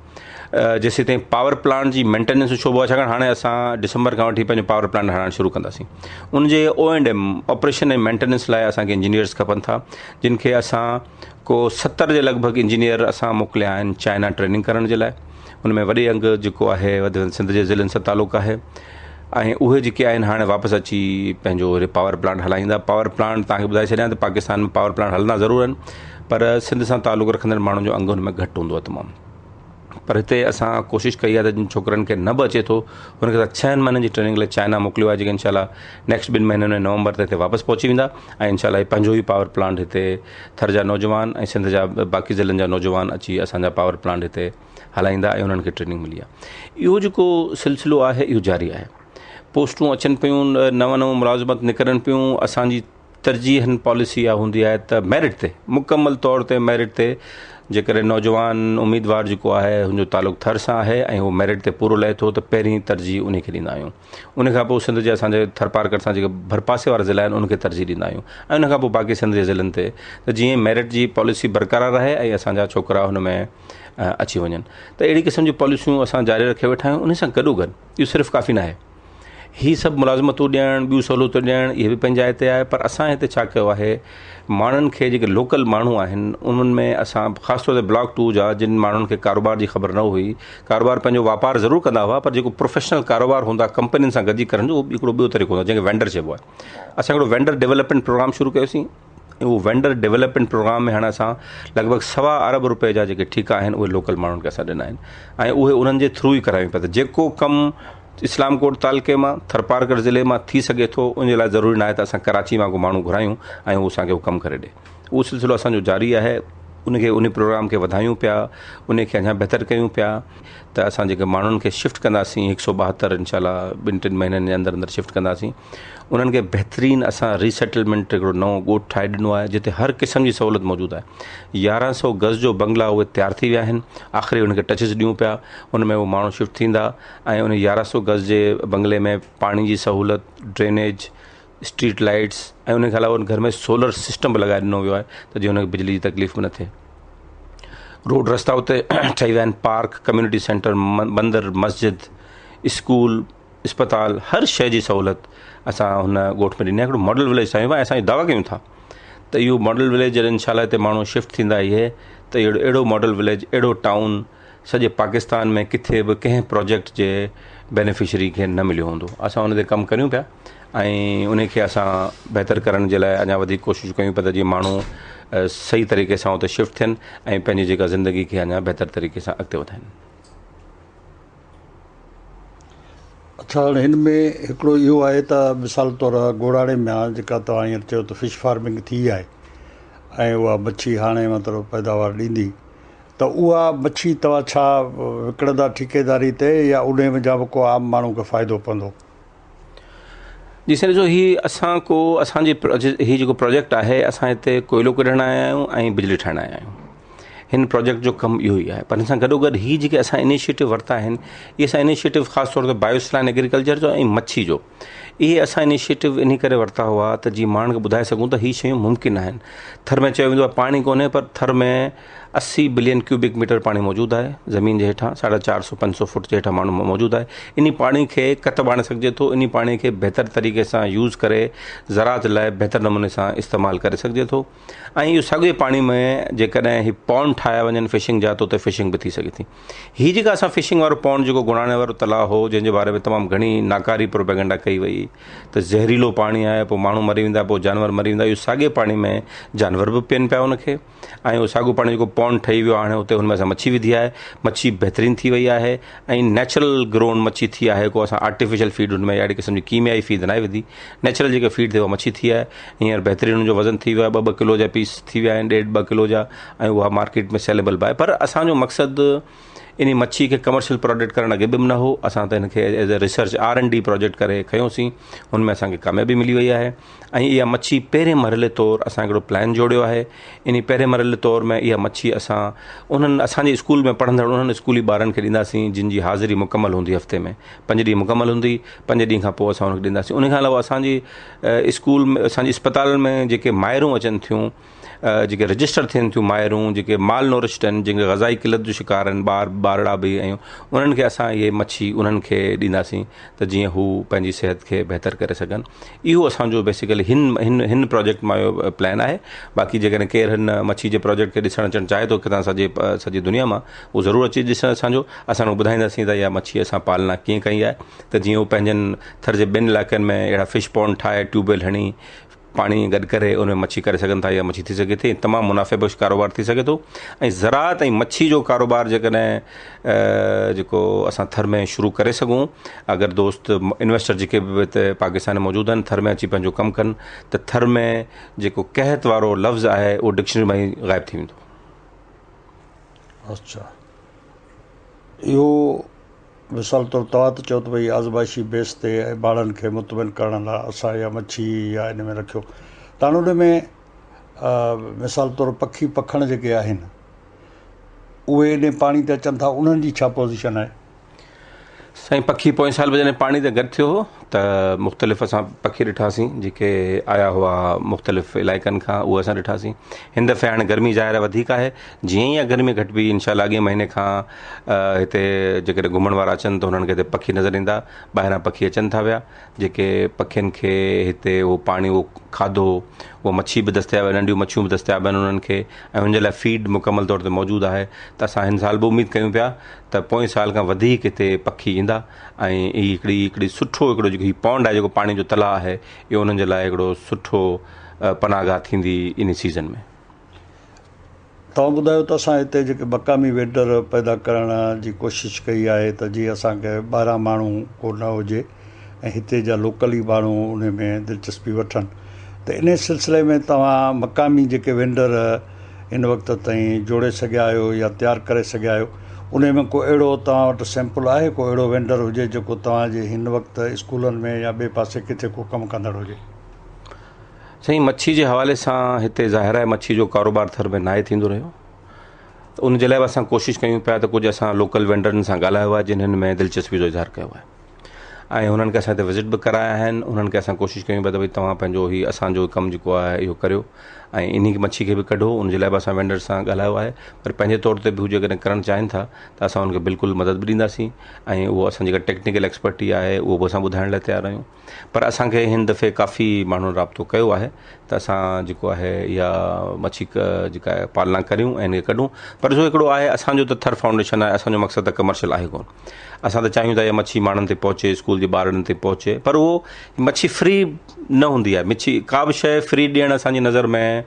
जेसीं ताईं पावर प्लांट जी मेंटेनेंस जो शोबो आहे, छाकाणि हाणे असां डिसंबर खां वठी पंहिंजो पावर प्लांट हलाइणु शुरू कंदासीं। उनजे O&M ऑपरेशन ऐं मेंटेनेंस लाइ असांखे इंजीनियर्स खपनि था, जिन खे असां को 70 जे लॻभॻि इंजीनियर असां मोकिलिया आहिनि चाइना ट्रेनिंग करण जे लाइ। उनमें वॾे अंग जेको आहे वधि सिंध जे ज़िलनि सां तालुक़ु आहे। ऐं उहे जेके आहिनि हाणे वापसि अची पंहिंजो वरी पावर प्लांट हलाईंदा। पावर प्लांट तव्हांखे ॿुधाए छॾियां त पाकिस्तान में पावर प्लांट हलंदा ज़रूरु आहिनि, पर सिंध सां तालुक़ु रखंदड़ माण्हुनि जो अंग हुन में घटि हूंदो आहे तमामु। पर हिते असां कोशिशि कई आहे त जिन छोकिरनि खे न बि अचे थो हुनखे असां 6 महीननि जी ट्रेनिंग लाइ चाइना मोकिलियो आहे, जेके इनशाला नेक्स्ट 2 महीननि में नवंबर ते हिते वापसि पहुची वेंदा। ऐं इनशाला पंहिंजो ई पावर प्लांट हिते थर जा नौजवान ऐं सिंध जा बाक़ी ज़िलनि जा नौजवान अची असांजा पावर प्लांट हिते हलाईंदा ऐं उन्हनि खे ट्रेनिंग मिली आहे। इहो जेको सिलसिलो आहे इहो जारी आहे। पोस्टूं अचनि पियूं, नवां मुलाज़िमत निकिरनि पियूं। असांजी तरजीहनि पॉलिसी इहा हूंदी आहे त मेरिट ते, मुकमल तौर ते मेरिट ते, जेकॾहिं नौजवान उम्मीदवार जेको आहे हुनजो तालुक़ु थर सां आहे ऐं उहो मेरिट ते पूरो लहे थो त पहिरीं तरजीह उन खे ॾींदा आहियूं। उनखां पोइ सिंध जे असांजे थरपारकर सां जेके भरपासे वारा ज़िला आहिनि उनखे तरजीह ॾींदा आहियूं। ऐं उनखां पोइ बाक़ी सिंध जे ज़िलनि ते त जीअं मेरिट जी पॉलिसी बरक़रार रहे ऐं असांजा छोकिरा हुन में अची वञनि। त अहिड़ी क़िस्म जी पॉलिसियूं असां जारी रखे वेठा आहियूं। उन सां गॾोगॾु इहो सिर्फ़ु काफ़ी न आहे, हीअ सभु मुलाज़मतूं ॾियणु, ॿियूं सहूलियतूं ॾियणु, इहे बि पंहिंजे जाइ ते आहे। पर असां हिते छा कयो आहे, माण्हुनि खे जेके लोकल माण्हू आहिनि उन्हनि में असां ख़ासि तौर ते ब्लॉक 2 जा जिन माण्हुनि खे कारोबार जी ख़बर न हुई, कारोबार पंहिंजो वापारु ज़रूरु कंदा हुआ, पर जेको प्रोफेशनल कारोबार हूंदा कंपनियुनि सां गॾिजी करण जो, उहो हिकिड़ो ॿियो तरीक़ो हूंदो आहे जंहिंखे वेंडर चइबो आहे। असां हिकिड़ो वेंडर डेवलपमेंट प्रोग्राम शुरू कयोसीं उहो वेंडर डेवलपमेंट प्रोग्राम में हाणे असां लॻभॻि ₹1.25 अरब जा जेके ठीका आहिनि उहे लोकल माण्हुनि खे असां ॾिना आहिनि ऐं उहे उन्हनि जे थ्रू ई करायूं पिया त जेको कमु इस्लामकोट तालुके मां थरपारकर ज़िले मां थी सघे थो उन जे लाइ ज़रूरी न आहे त असां कराची मां को माण्हू घुरायूं ऐं उहो असांखे उहो कमु करे ॾिए। उहो सिलसिलो असांजो जारी आहे, उन प्रोग्राम खे वधायूं पिया, उन खे अञा बहितर कयूं पिया त असां जेके माण्हुनि खे शिफ्ट कंदासीं 172 इंशाल्लाह 2-3 महीननि जे अंदरि अंदरि शिफ्ट कंदासीं, उन्हनि खे बहितरीनु असां रीसेटलमेंट हिकिड़ो नओं ॻोठु ठाहे ॾिनो आहे जिते हर क़िस्म जी सहूलियत मौजूदु आहे। 1100 गज़ जो बंगला उहे तयारु थी विया आहिनि, आख़िरी उनखे टचिस ॾियूं पिया, उन में उहे माण्हू शिफ्ट थींदा ऐं उन 1100 गज़ जे बंगले में पाणी जी सहूलियत, ड्रेनेज, स्ट्रीट लाइट्स ऐं उनखे अलावा उन घर में सोलर सिस्टम बि लॻाए ॾिनो वियो आहे त जीअं उनखे बिजली जी तकलीफ़ बि न थिए। रोड रस्ता उते ठही विया आहिनि, पार्क, कम्यूनिटी सेंटर, मंदरु, मस्जिद, स्कूल, अस्पताल, हर शइ जी सहूलियत असां हुन ॻोठ में ॾिनी आहे। हिकिड़ो मॉडल विलेज ठाहियूं ऐं असां दावा कयूं था त इहो मॉडल विलेज जॾहिं इंशाल्लाह हिते माण्हू शिफ्ट थींदा इहे त अहिड़ो मॉडल विलेज, अहिड़ो टाउन सॼे पाकिस्तान में किथे बि कंहिं प्रोजेक्ट जे बेनिफिशरी खे न मिलियो हूंदो। असां हुन ते कमु करियूं पिया ऐं उनखे असां बहितर करण जे लाइ अञा वधीक कोशिशि कयूं पिया त जीअं माण्हू सही तरीक़े सां उते शिफ्ट थियनि ऐं पंहिंजी जेका ज़िंदगी खे अञा बहितर तरीक़े सां अॻिते वधाइनि। अच्छा, हाणे हिन में हिकिड़ो इहो आहे त मिसाल तौर गोड़ाणे में जेका तव्हां हींअर चयो त फिश फार्मिंग थी आहे ऐं उहा मच्छी हाणे मतिलबु पैदावार ॾींदी, त उहा मच्छी तव्हां छा विकिणंदा ठेकेदारी ते या उन में जा बि को आम माण्हू खे फ़ाइदो पवंदो? जी साईं, ॾिसो असांजी हीउ जेको प्रोजेक्ट आहे, असां हिते कोयलो कढण आया आहियूं ऐं बिजली ठाहिण आया आहियूं। हिन प्रोजेक्ट जो कमु इहो ई आहे, पर हिन सां गॾोगॾु हीअ जेके असां इनिशिएटिव वरिता आहिनि, इहे असां इनिशिएटिव ख़ासि तौर ते बायोस्फीयर एंड एग्रीकल्चर जो ऐं मच्छी जो, इहे असां इनिशिएटिव इन करे वरिता हुआ त जीअं माण्हुनि खे ॿुधाए सघूं त हीअ शयूं मुमकिन आहिनि। थर में चयो वेंदो आहे पाणी कोन्हे, पर थर में 80 बिलियन क्यूबिक मीटर पाणी मौजूदु आहे ज़मीन जे हेठां, 450-500 फुट जे हेठां माण्हू मौजूदु आहे। इन पाणी खे कतबु आणे सघिजे थो, इन पाणी खे बहितर तरीक़े सां यूज़ करे ज़राअत लाइ बहितर नमूने सां इस्तेमालु करे सघिजे थो ऐं इहो साॻिए पाणी में जेकॾहिं हीउ पॉन्ड ठाहिया वञनि फिशिंग जा त उते फिशिंग बि थी सघे थी। हीअ जेका असां फिशिंग वारो पॉन्ड जेको गुणाणे वारो तलाउ हो, जंहिंजे बारे में तमामु घणी नाकारी प्रोपेगेंडा कई वई त ज़हरीलो पाणी आहे, पोइ माण्हू मरी वेंदा, पोइ जानवर मरी वेंदा, इहो साॻिए पाणी में जानवर बि पीअनि पिया उनखे ऐं उहो साॻियो पाणी जेको पॉन्ड ठही वियो हाणे उते हुनमें असां मच्छी विधी आहे, मच्छी बहितरीनु थी वई आहे ऐं नेचुरल ग्रोन मच्छी थी आहे, को असां आर्टिफिशियल फीड हुन में अहिड़ी क़िस्म जी कीमियाई फीड न आहे विधी, नेचुरल जेके फीड थिए उहा मच्छी थी आहे। हींअर बहितरीनु हुनजो वज़न थी वियो आहे, 2-2 किलो जा पीस थी विया आहिनि, 1.5-2 किलो जा, ऐं उहा मार्केट में सेलेबल बि आहे। पर असांजो मक़सदु इन मच्छी खे कमर्शियल प्रोडक्ट करणु अॻे बि न हो, असां त हिनखे as a research R&D project करे खयोंसीं, हुनमें असांखे कामयाबी मिली वई आहे ऐं इहा मच्छी पहिरें मरहले तौरु असां हिकिड़ो प्लान जोड़ियो आहे। इन पहिरें मरहले तौर में इहा मच्छी असां उन्हनि असांजे स्कूल में पढ़ंदड़ उन्हनि स्कूली ॿारनि खे ॾींदासीं जिन जी हाज़िरी मुकमल हूंदी हफ़्ते में 5 ॾींहं मुकमल हूंदी, 5 ॾींहं खां पोइ असां हुनखे ॾींदासीं। उन खां अलावा असांजी स्कूल में, असांजी अस्पताल में जेके माहिरूं अचनि थियूं, जेके रजिस्टर थियनि थियूं माहिरूं, जेके माल नोरिश्ड आहिनि, जेके ग़ज़ाई किलत जो शिकार आहिनि, ॿारड़ा बि ऐं उन्हनि खे असां इहे मच्छी उन्हनि खे ॾींदासीं त जीअं हू पंहिंजी सिहत खे बहितर करे सघनि। इहो असांजो बेसिकली हिन प्रोजेक्ट मां इहो प्लान आहे। बाक़ी जेकॾहिं केरु हिन मच्छी जे प्रोजेक्ट खे ॾिसणु अचणु चाहे थो किथां सॼी दुनिया मां, उहो ज़रूरु अची ॾिसणु असां ॿुधाईंदासीं त इहा मच्छी असां पालना कीअं कई आहे, त जीअं हू पंहिंजनि थर जे ॿिनि इलाइक़नि में अहिड़ा फिश पॉन्ड ठाहे, ट्यूबवेल हणी, पाणी गॾु करे उन में मच्छी करे सघनि था। इहा मच्छी थी सघे थी, तमामु मुनाफ़े बख़्श कारोबार थी सघे थो ऐं ज़राअत ऐं मच्छी जो कारोबार जेकॾहिं जेको असां थर में शुरू करे सघूं, अगरि दोस्त इन्वेस्टर जेके बि हिते पाकिस्तान में मौजूदु आहिनि थर में अची पंहिंजो कमु कनि, त थर में जेको कहत वारो लफ़्ज़ आहे उहो डिक्शनरी मां ई ग़ाइबु थी वेंदो। अच्छा, इहो मिसाल तौरु तव्हां त चओ त भई आज़माइशी बेस ते ॿारनि खे मुतमिन करण लाइ असां इहा मच्छी या इन में रखियो, त हाणे उन में मिसाल तौरु पखी पखण जेके आहिनि उहे इन पाणी ते अचनि था, उन्हनि जी छा पोज़ीशन आहे? साईं, पखी पोएं साल बि जॾहिं पाणी ते गॾु थियो हो त मुख़्तलिफ़ असां पखी ॾिठासीं जेके आया हुआ मुख़्तलिफ़ इलाइक़नि खां, उहे असां ॾिठासीं। हिन दफ़े हाणे गर्मी ज़ाहिर वधीक आहे, जीअं ई गर्मी घटिबी इंशाल्लाह अॻे महीने खां हिते जेकॾहिं घुमण वारा अचनि त हुननि खे हिते पखी नज़र ईंदा। ॿाहिरां पखी अचनि था पिया, जेके पखियुनि खे हिते उहो पाणी, उहो खाधो, उहा मच्छी बि दस्तियाब आहे, नंढियूं मच्छियूं बि दस्तियाब आहिनि उन्हनि खे, ऐं हुनजे लाइ फीड मुकमल तौर ते मौजूदु आहे। त असां हिन साल बि उमेदु कयूं पिया त पोएं साल खां वधीक हिते पखी ईंदा ऐं ही हिकिड़ी सुठो हिकिड़ो जेको ही पॉन्ड आहे, जेको पाणी जो तलाउ आहे, इहो उन्हनि जे लाइ हिकिड़ो सुठो पनाहगाह थींदी इन सीज़न में। तव्हां ॿुधायो त असां हिते जेके मक़ामी वेंडर पैदा करण जी कोशिशि कई आहे त जीअं असांखे ॿाहिरां माण्हू को न हुजे ऐं हिते जा लोकल ई माण्हू उन में दिलचस्पी वठनि, त इन सिलसिले में तव्हां मक़ामी जेके वेंडर इन वक़्त ताईं जोड़े सघिया आहियो या तयारु करे सघिया आहियो, उन में को अहिड़ो तव्हां वटि सैंपल आहे, को अहिड़ो वेंडर हुजे जेको तव्हांजे हिन वक़्तु स्कूलनि में या ॿिए पासे किथे को कमु कंदड़ हुजे? साईं, मच्छी जे हवाले सां हिते ज़ाहिर आहे मच्छी जो कारोबार थर में नाहे थींदो रहियो, त उन जे लाइ बि असां कोशिशि कयूं पिया त कुझु असां लोकल वेंडरनि सां ॻाल्हायो आहे जिन्हनि में दिलचस्पी जो इज़हार कयो आहे ऐं हुननि खे असां हिते विज़िट बि कराया आहिनि। उन्हनि खे असां कोशिशि कयूं पिया त भई तव्हां पंहिंजो ही असांजो कमु जेको आहे इहो करियो ऐं इन मच्छी खे बि कढो। उन जे लाइ बि असां वेंडर सां ॻाल्हायो आहे, पर पंहिंजे तौर ते बि हू जेकॾहिं करणु चाहिनि था त असां उनखे बिल्कुलु मदद बि ॾींदासीं ऐं उहो असांजी जेका टेक्निकल एक्सपर्टी आहे उहो बि असां ॿुधाइण लाइ तयारु आहियूं। पर असांखे हिन दफ़े काफ़ी माण्हुनि राब्तो कयो आहे त असां जेको आहे इहा मच्छी जेका आहे पालना करियूं ऐं इनखे कढूं। पर जो हिकिड़ो आहे असांजो त थर फाउंडेशन आहे, असांजो मक़सदु त कमर्शियल आहे कोन। असां त चाहियूं था इहा मच्छी माण्हुनि ते पहुचे, स्कूल जे ॿारनि ते पहुचे, पर उहो मच्छी फ्री न हूंदी आहे। मच्छी का बि शइ फ्री ॾियणु असांजी नज़र में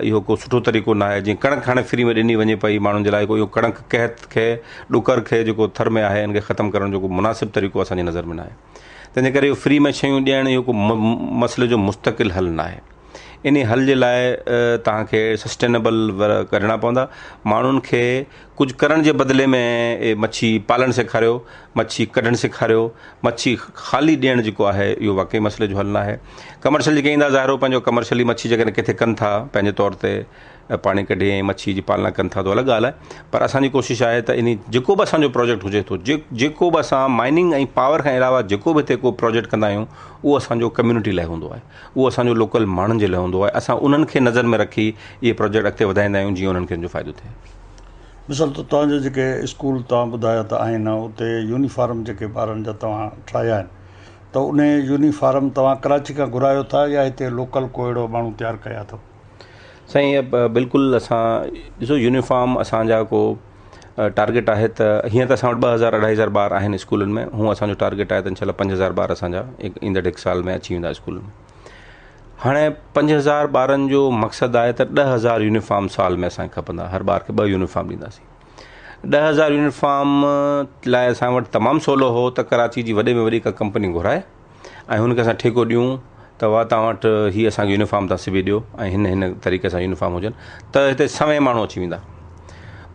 इहो को सुठो तरीक़ो न आहे। जीअं कणक हाणे फ्री में ॾिनी वञे पई माण्हुनि जे लाइ, को इहो कणक कहत खे ॾुकर खे जेको थर में आहे इनखे ख़तमु करण जो को मुनासिबु तरीक़ो असांजी नज़र में न आहे। तंहिंजे करे इहो फ्री में शयूं ॾियणु इहो को मसइले जो मुस्तक़िल हल न आहे। इन हल जे लाइ तव्हांखे सस्टेनेबल करणा पवंदा। माण्हुनि खे कुझु करण जे बदिले में मच्छी पालणु सेखारियो, मच्छी कढणु सेखारियो, मच्छी ख़ाली ॾियणु जेको आहे इहो वाक़ई मसइले जो हल न आहे। कमर्शियल जेके ईंदा ज़ाहिरो पंहिंजो कमर्शियली मच्छी जेकॾहिं किथे कनि था पंहिंजे तौर ते पाणी कढी ऐं मच्छी जी पालना कनि था त अलॻि ॻाल्हि आहे। पर असांजी कोशिशि आहे त इन जेको बि असांजो प्रोजेक्ट हुजे थो, जेको बि असां माइनिंग ऐं पावर खां अलावा जेको बि हिते को प्रोजेक्ट कंदा आहियूं उहो असांजो कम्यूनिटी लाइ हूंदो आहे, उहो असांजो लोकल माण्हुनि जे लाइ हूंदो आहे। असां उन्हनि खे नज़र में रखी इहे प्रोजेक्ट अॻिते वधाईंदा आहियूं जीअं उन्हनि खे जो फ़ाइदो थिए। मिसाल त तव्हांजे जेके स्कूल तव्हां ॿुधाया त आहिनि उते यूनिफॉर्म जेके ॿारनि जा तव्हां ठाहिया आहिनि, त उन यूनिफॉर्म तव्हां कराची खां घुरायो था या हिते लोकल को अहिड़ो माण्हू तयारु कया अथव? साईं, बिल्कुलु असां ॾिसो यूनिफॉर्म असांजा को टारगेट आहे त हीअं त असां वटि 2000-2500 ॿार आहिनि स्कूलनि में। हूअं असांजो टारगेट आहे त इनशाला 5000 ॿार असांजा ईंदड़ हिकु साल में अची वेंदा स्कूल में। हाणे 5000 ॿारनि जो मक़सदु आहे त 10,000 यूनिफॉर्म साल में असांखे खपंदा। हर ॿार खे 2 यूनिफॉर्म ॾींदासीं। 10,000 यूनिफॉर्म लाइ असां वटि तमामु सवलो हो त कराची जी वॾे में वॾी का कंपनी घुराए ऐं हुनखे असां ठेको ॾियूं त उहा तव्हां वटि हीअ असांखे यूनिफॉर्म तव्हां सिबी ॾियो ऐं हिन तरीक़े सां यूनिफॉर्म हुजनि त हिते समय माण्हू अची वेंदा।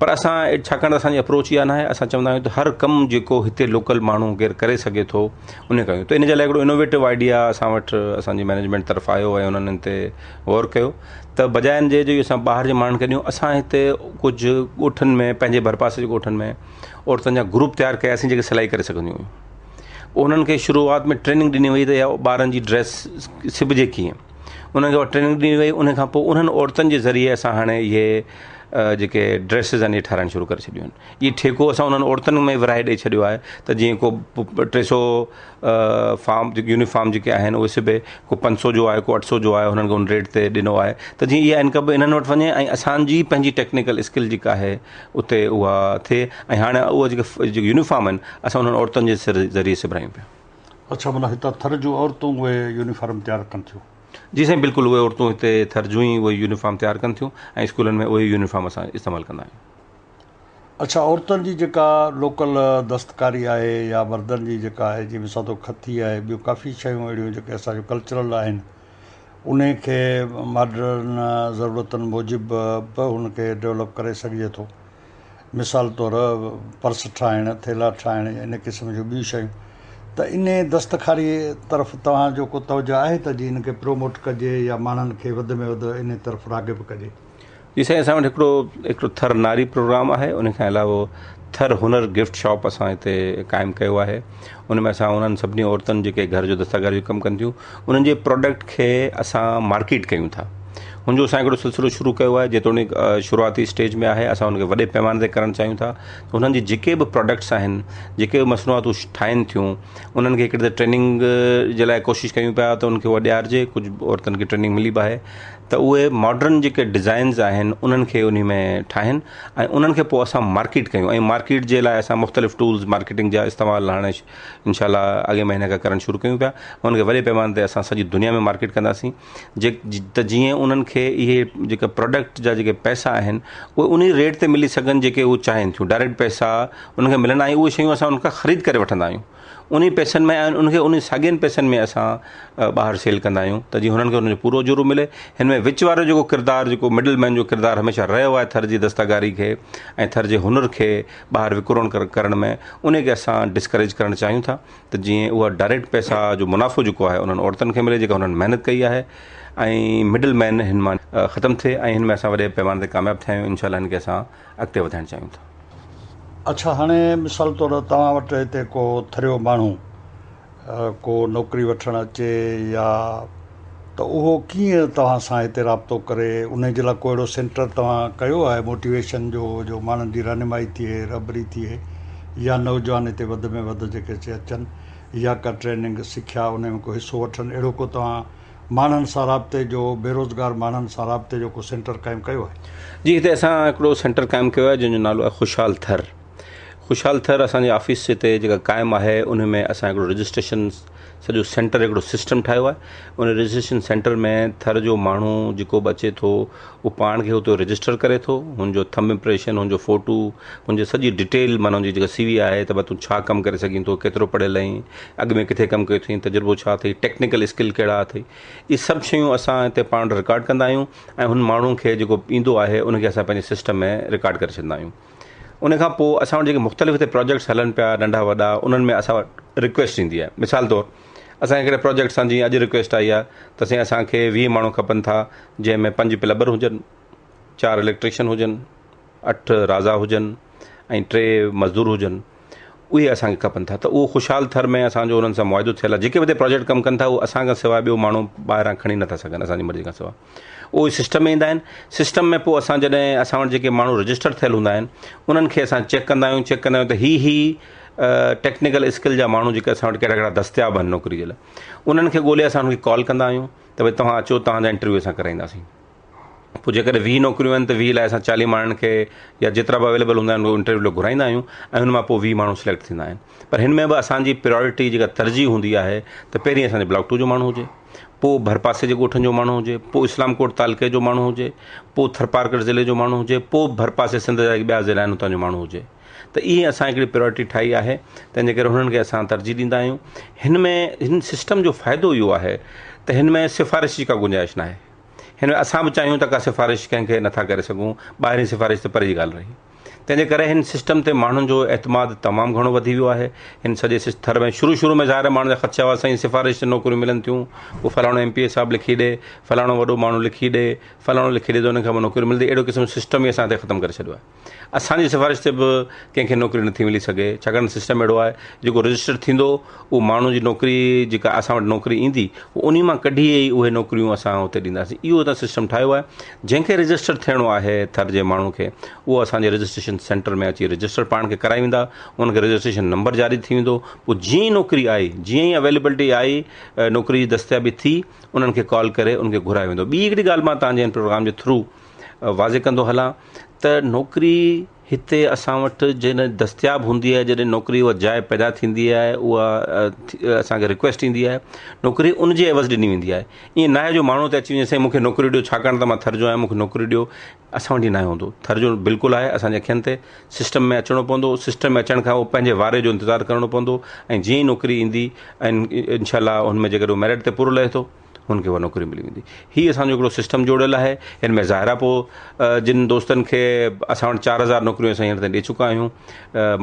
पर असां छाकाणि त असांजी अप्रोच इहा न आहे, असां चवंदा आहियूं त हर कमु जेको हिते लोकल माण्हू केरु करे सघे थो उन कयूं। त इन जे लाइ हिकिड़ो इनोवेटिव आइडिया असां वटि असांजी मैनेजमेंट तरफ़ आयो ऐं उन्हनि ते गौर कयो त बजाइनि जे जो असां ॿाहिरि जे माण्हुनि खे ॾियूं, असां हिते कुझु ॻोठनि में पंहिंजे भरपासे जे ॻोठनि में औरतुनि जा ग्रुप तयारु कयासीं जेके सिलाई करे सघंदियूं हुयूं। उन्हनि खे शुरूआत में ट्रेनिंग ॾिनी वई त इहा ॿारनि जी ड्रेस सिबिजे कीअं, उन्हनि खे ट्रेनिंग ॾिनी वई। उन खां पोइ उन्हनि औरतुनि जे ज़रिए असां हाणे इहे जेके ड्रेसिस आहिनि इहे ठाहिराइणु शुरू करे छॾियूं आहिनि। इहे ठेको असां उन्हनि औरतुनि में विराए ॾेई छॾियो आहे त जीअं को 300 फार्म यूनिफॉर्म जेके आहिनि उहे सिबे, को 500 जो आहे, को 800 जो आहे, हुननि खे उन रेट ते ॾिनो आहे त जीअं इहा इनकम इन्हनि वटि वञे ऐं असांजी पंहिंजी टेक्निकल स्किल जेका आहे उते उहा थिए। ऐं हाणे उहा जेके यूनिफॉर्म आहिनि असां उन्हनि औरतुनि जे ज़रिए सिबायूं पिया। अच्छा, माना हितां थर जूं औरतूं उहे यूनिफॉर्म तयारु कनि थियूं? जी साईं, बिल्कुलु। उहे औरतूं हिते थर जूं ई उहे यूनिफॉर्म तयारु कनि थियूं ऐं स्कूलनि में उहे यूनिफॉर्म असां इस्तेमालु कंदा आहियूं। अच्छा, औरतुनि जी जेका लोकल दस्तकारी आहे या मर्दनि जी जेका आहे, जीअं मिसाल तो खती आहे, ॿियूं काफ़ी शयूं अहिड़ियूं जेके असांजो कल्चरल आहिनि, उन खे मॉडर्न ज़रूरतनि मूजिबि बि हुनखे डेवलप करे सघिजे थो। मिसाल तौरु पर्स ठाहिणु, थेला ठाहिणु, इन क़िस्म जूं ॿियूं शयूं। त इन दस्तकारी तरफ़ तव्हांजो को तवजो आहे त जीअं इनखे प्रोमोट कजे या माण्हुनि खे वधि में वधि इन तरफ़ राग़िब कजे? जी साईं, असां वटि हिकिड़ो थर नारी प्रोग्राम आहे। उन खां अलावा थर हुनर गिफ्ट शॉप असां हिते क़ाइमु कयो आहे। उन में असां उन्हनि सभिनी औरतुनि जेके घर जो दस्तकारी जो कमु कनि थियूं उन्हनि जे प्रोडक्ट खे असां मार्केट कयूं था। हुनजो असां हिकिड़ो सिलसिलो शुरू कयो आहे जेतोणीकि शुरूआती स्टेज में आहे। असां हुनखे वॾे पैमाने ते करणु चाहियूं था। त हुननि जी जेके बि प्रोडक्ट्स आहिनि, जेके बि मसनूआतूं ठाहिनि थियूं, उन्हनि खे हिकिड़ी त ट्रेनिंग जे लाइ कोशिशि कयूं पिया त उनखे उहा ॾियारिजे। कुझु औरतुनि खे ट्रेनिंग मिली बि आहे त उहे मॉडर्न जेके डिज़ाइन्स आहिनि उन्हनि खे उन में ठाहिनि ऐं उन्हनि खे पोइ असां मार्केट कयूं। ऐं मार्केट जे लाइ असां मुख़्तलिफ़ टूल्स मार्केटिंग जा इस्तेमालु हाणे इंशाल्लाह अॻे महीने खां करणु शुरू कयूं पिया। उनखे वॾे पैमाने ते असां सॼी दुनिया में मार्केट कंदासीं त जीअं उन्हनि खे इहे जेके प्रोडक्ट जा जेके पैसा आहिनि उहे उन रेट ते मिली सघनि जेके उहे चाहिनि थियूं। डायरेक्ट पैसा उनखे मिलंदा आहिनि, उहे शयूं असां उनखां ख़रीद करे वठंदा आहियूं। उन पैसनि में ऐं उनखे उन साॻियनि पैसनि में असां ॿाहिरि सेल कंदा आहियूं त जीअं हुननि खे उनजो पूरो जुर्म मिले। हिन में विच वारो जेको किरदारु, जेको मिडल मैन जो किरदारु हमेशह रहियो आहे थर जी दस्तकारी खे ऐं थर जे हुनर खे ॿाहिरि विकिरण करण में, उनखे असां डिस्करेज करणु चाहियूं था त जीअं उहा डायरेक्ट पैसा जो मुनाफ़ो जेको आहे उन्हनि औरतुनि खे मिले जेका हुननि महिनत कई आहे ऐं मिडल मैन हिन मां ख़तमु थिए ऐं हिन में असां वॾे पैमाने ते कामयाबु थिया आहियूं। इंशाल्लाह हिन खे असां अॻिते वधाइणु चाहियूं था। अच्छा, हाणे मिसाल तौरु तव्हां वटि हिते को थरियो माण्हू को नौकिरी वठणु अचे या त उहो कीअं तव्हां सां हिते राब्तो करे, उन जे लाइ को अहिड़ो सेंटर तव्हां कयो आहे मोटिवेशन जो माण्हुनि जी रहनुमाई थिए, रहबरी थिए, या नौजवान हिते वधि में वधि जेके अचनि या का ट्रेनिंग सिखिया उन में को हिसो वठनि, अहिड़ो को तव्हां माण्हुनि सां राब्ते जो, बेरोज़गार माण्हुनि सां राब्ते जो को सेंटर क़ाइमु कयो आहे? जी, हिते असां हिकिड़ो सेंटर क़ाइमु कयो आहे जंहिंजो नालो आहे ख़ुशहाल थर। ख़ुशहाल थर असांजे ऑफिस हिते जेका क़ाइमु आहे उन में असां हिकिड़ो रजिस्ट्रेशन सॼो सेंटर हिकिड़ो सिस्टम ठाहियो आहे। उन रजिस्ट्रेशन सेंटर में थर जो माण्हू जेको बि अचे थो उहो पाण खे हुते रजिस्टर करे थो। हुनजो थंब इम्प्रेशन, हुनजो फ़ोटू, हुनजी सॼी डिटेल, माना हुनजी जेका CV आहे त भई तूं छा कमु करे सघीं थो, केतिरो पढ़ियल आहीं, अॻु में किथे कमु कयो अथई, तजुर्बो छा अथई, टेक्निकल स्किल कहिड़ा अथई, इहे सभु शयूं असां हिते पाण रिकॉर्ड कंदा आहियूं ऐं हुन माण्हू खे जेको ईंदो आहे उनखे असां पंहिंजे सिस्टम में रिकॉर्ड करे छॾींदा आहियूं। उनखां पोइ असां वटि जेके मुख़्तलिफ़ हिते प्रोजेक्ट्स हलनि पिया नंढा वॾा, उन्हनि में असां वटि रिक्वेस्ट ईंदी आहे। मिसाल तौरु असां हिकिड़े प्रोजेक्ट सां जीअं अॼु रिक्वेस्ट आई आहे त साईं असांखे 20 माण्हू खपनि था, जंहिंमें 5 प्लम्बर हुजनि, 4 इलेक्ट्रिशियन हुजनि, 8 राज़ा हुजनि ऐं 3 मज़दूर हुजनि। उहे असांखे खपनि था। त उहो ख़ुशहाल थर में असांजो उन्हनि सां मुआइदो थियल आहे। जेके बि हिते प्रोजेक्ट कमु कनि था उहे असांखां सवाइ ॿियो माण्हू ॿाहिरां खणी नथा सघनि असांजी मर्ज़ी खां सवाइ। उहे सिस्टम में ईंदा आहिनि। सिस्टम में पोइ असां जॾहिं असां वटि जेके माण्हू रजिस्टर थियल हूंदा आहिनि उन्हनि खे असां चेक कंदा आहियूं त ही टेक्निकल स्किल जा माण्हू जेके असां वटि कहिड़ा कहिड़ा दस्तियाब आहिनि नौकिरी जे लाइ, उन्हनि खे ॻोल्हे असां उन्हनि खे कॉल कंदा आहियूं त भई तव्हां अचो, तव्हांजा इंटरव्यू असां कराईंदासीं। पोइ जेकॾहिं 20 नौकिरियूं आहिनि त 20 लाइ असां 40 माण्हुनि खे या जेतिरा बि अवेलेबल हूंदा आहिनि उहो इंटरव्यू लाइ घुराईंदा आहियूं ऐं हुन मां पोइ 20 माण्हू सिलेक्ट थींदा आहिनि। पर हिन में बि असांजी प्रायोरिटी जेका तरजीह हूंदी आहे त पहिरीं असांजे ब्लॉक 2 जो माण्हू हुजे, पोइ भरपासे जे ॻोठनि जो माण्हू हुजे, पोइ इस्लाम कोट तालुके जो माण्हू हुजे, पोइ थरपारकर ज़िले जो माण्हू हुजे, पोइ भरपासे सिंध जा ॿिया ज़िला आहिनि उतां जो माण्हू हुजे। त इहे असां हिकिड़ी प्रायोरिटी ठाही आहे, तंहिंजे करे हुननि खे असां तरजीह ॾींदा आहियूं। हिन सिस्टम जो फ़ाइदो इहो आहे त हिन में सिफ़ारिश जी का गुंजाइश न आहे। हिन में असां बि चाहियूं त का सिफ़ारिश कंहिंखे नथा करे सघूं, ॿाहिरीं सिफ़ारिश त परे जी ॻाल्हि रही। तंहिंजे करे हिन सिस्टम ते माण्हुनि जो एतमाद तमामु घणो वधी वियो आहे। हिन सॼे थर में शुरू में ज़ाहिर माण्हू जा ख़दशा हुआ, साईं सिफ़ारिश ते नौकरियूं मिलनि थियूं, पोइ फलाणो MPA साहिबु लिखी ॾे, फलाणो वॾो माण्हू लिखी ॾे, फलाणो लिखी ॾे त हुनखे नौकरी मिलंदी। अहिड़ो क़िस्म सिस्टम ई असां हिते ख़तमु करे छॾियो आहे। असांजी सिफ़ारिश ते बि कंहिंखे नौकरी नथी मिली सघे, छाकाणि सिस्टम अहिड़ो आहे जेको रजिस्टर थींदो उहो माण्हू जी नौकरी जेका असां वटि नौकरी ईंदी उन मां कढी ई उहे नौकरियूं असां हुते ॾींदासीं। इहो त सिस्टम ठाहियो आहे। जंहिंखे रजिस्टर थियणो आहे थर जे माण्हू खे, उहो असांजे रजिस्ट्रेशन सेंटर में अची रजिस्टर पाण खे कराए वेंदा, उनखे रजिस्ट्रेशन नंबर जारी थी वेंदो। पोइ जीअं ई नौकरी आई, जीअं ई अवेलेबिलिटी आई, नौकरी जी दस्तियाबी थी, उन्हनि खे कॉल करे उनखे घुराए वेंदो। ॿी हिकिड़ी ॻाल्हि मां तव्हांजे हिन प्रोग्राम जे थ्रू वाज़े कंदो हलां त नौकरी हिते असां वटि जॾहिं दस्तियाबु हूंदी आहे, जॾहिं नौकरी उहा जाइ पैदा थींदी आहे, उहा असांखे रिक्वेस्ट ईंदी आहे, नौकरी उनजे एवज़ ॾिनी वेंदी आहे। ईअं न आहे जो माण्हू त अची वञे साईं मूंखे नौकरी ॾियो छाकाणि त मां थर जो आहियां, मूंखे नौकरी ॾियो। असां वटि न हूंदो। थर जो बिल्कुलु आहे, असांजे अखियुनि ते सिस्टम में अचिणो पवंदो। सिस्टम में अचण खां पोइ पंहिंजे वारे जो इंतज़ारु करिणो पवंदो ऐं जीअं ई नौकरी ईंदी ऐं इंशाल्लाह हुन में जेकॾहिं मेरिट ते पूरो लहे थो हुनखे उहा नौकरी मिली वेंदी। हीअ असांजो हिकिड़ो सिस्टम जोड़ियल आहे। हिन में ज़ाहिर आहे पोइ जिन दोस्तनि खे असां वटि 4000 नौकरियूं असां हींअर ताईं ॾेई चुका आहियूं,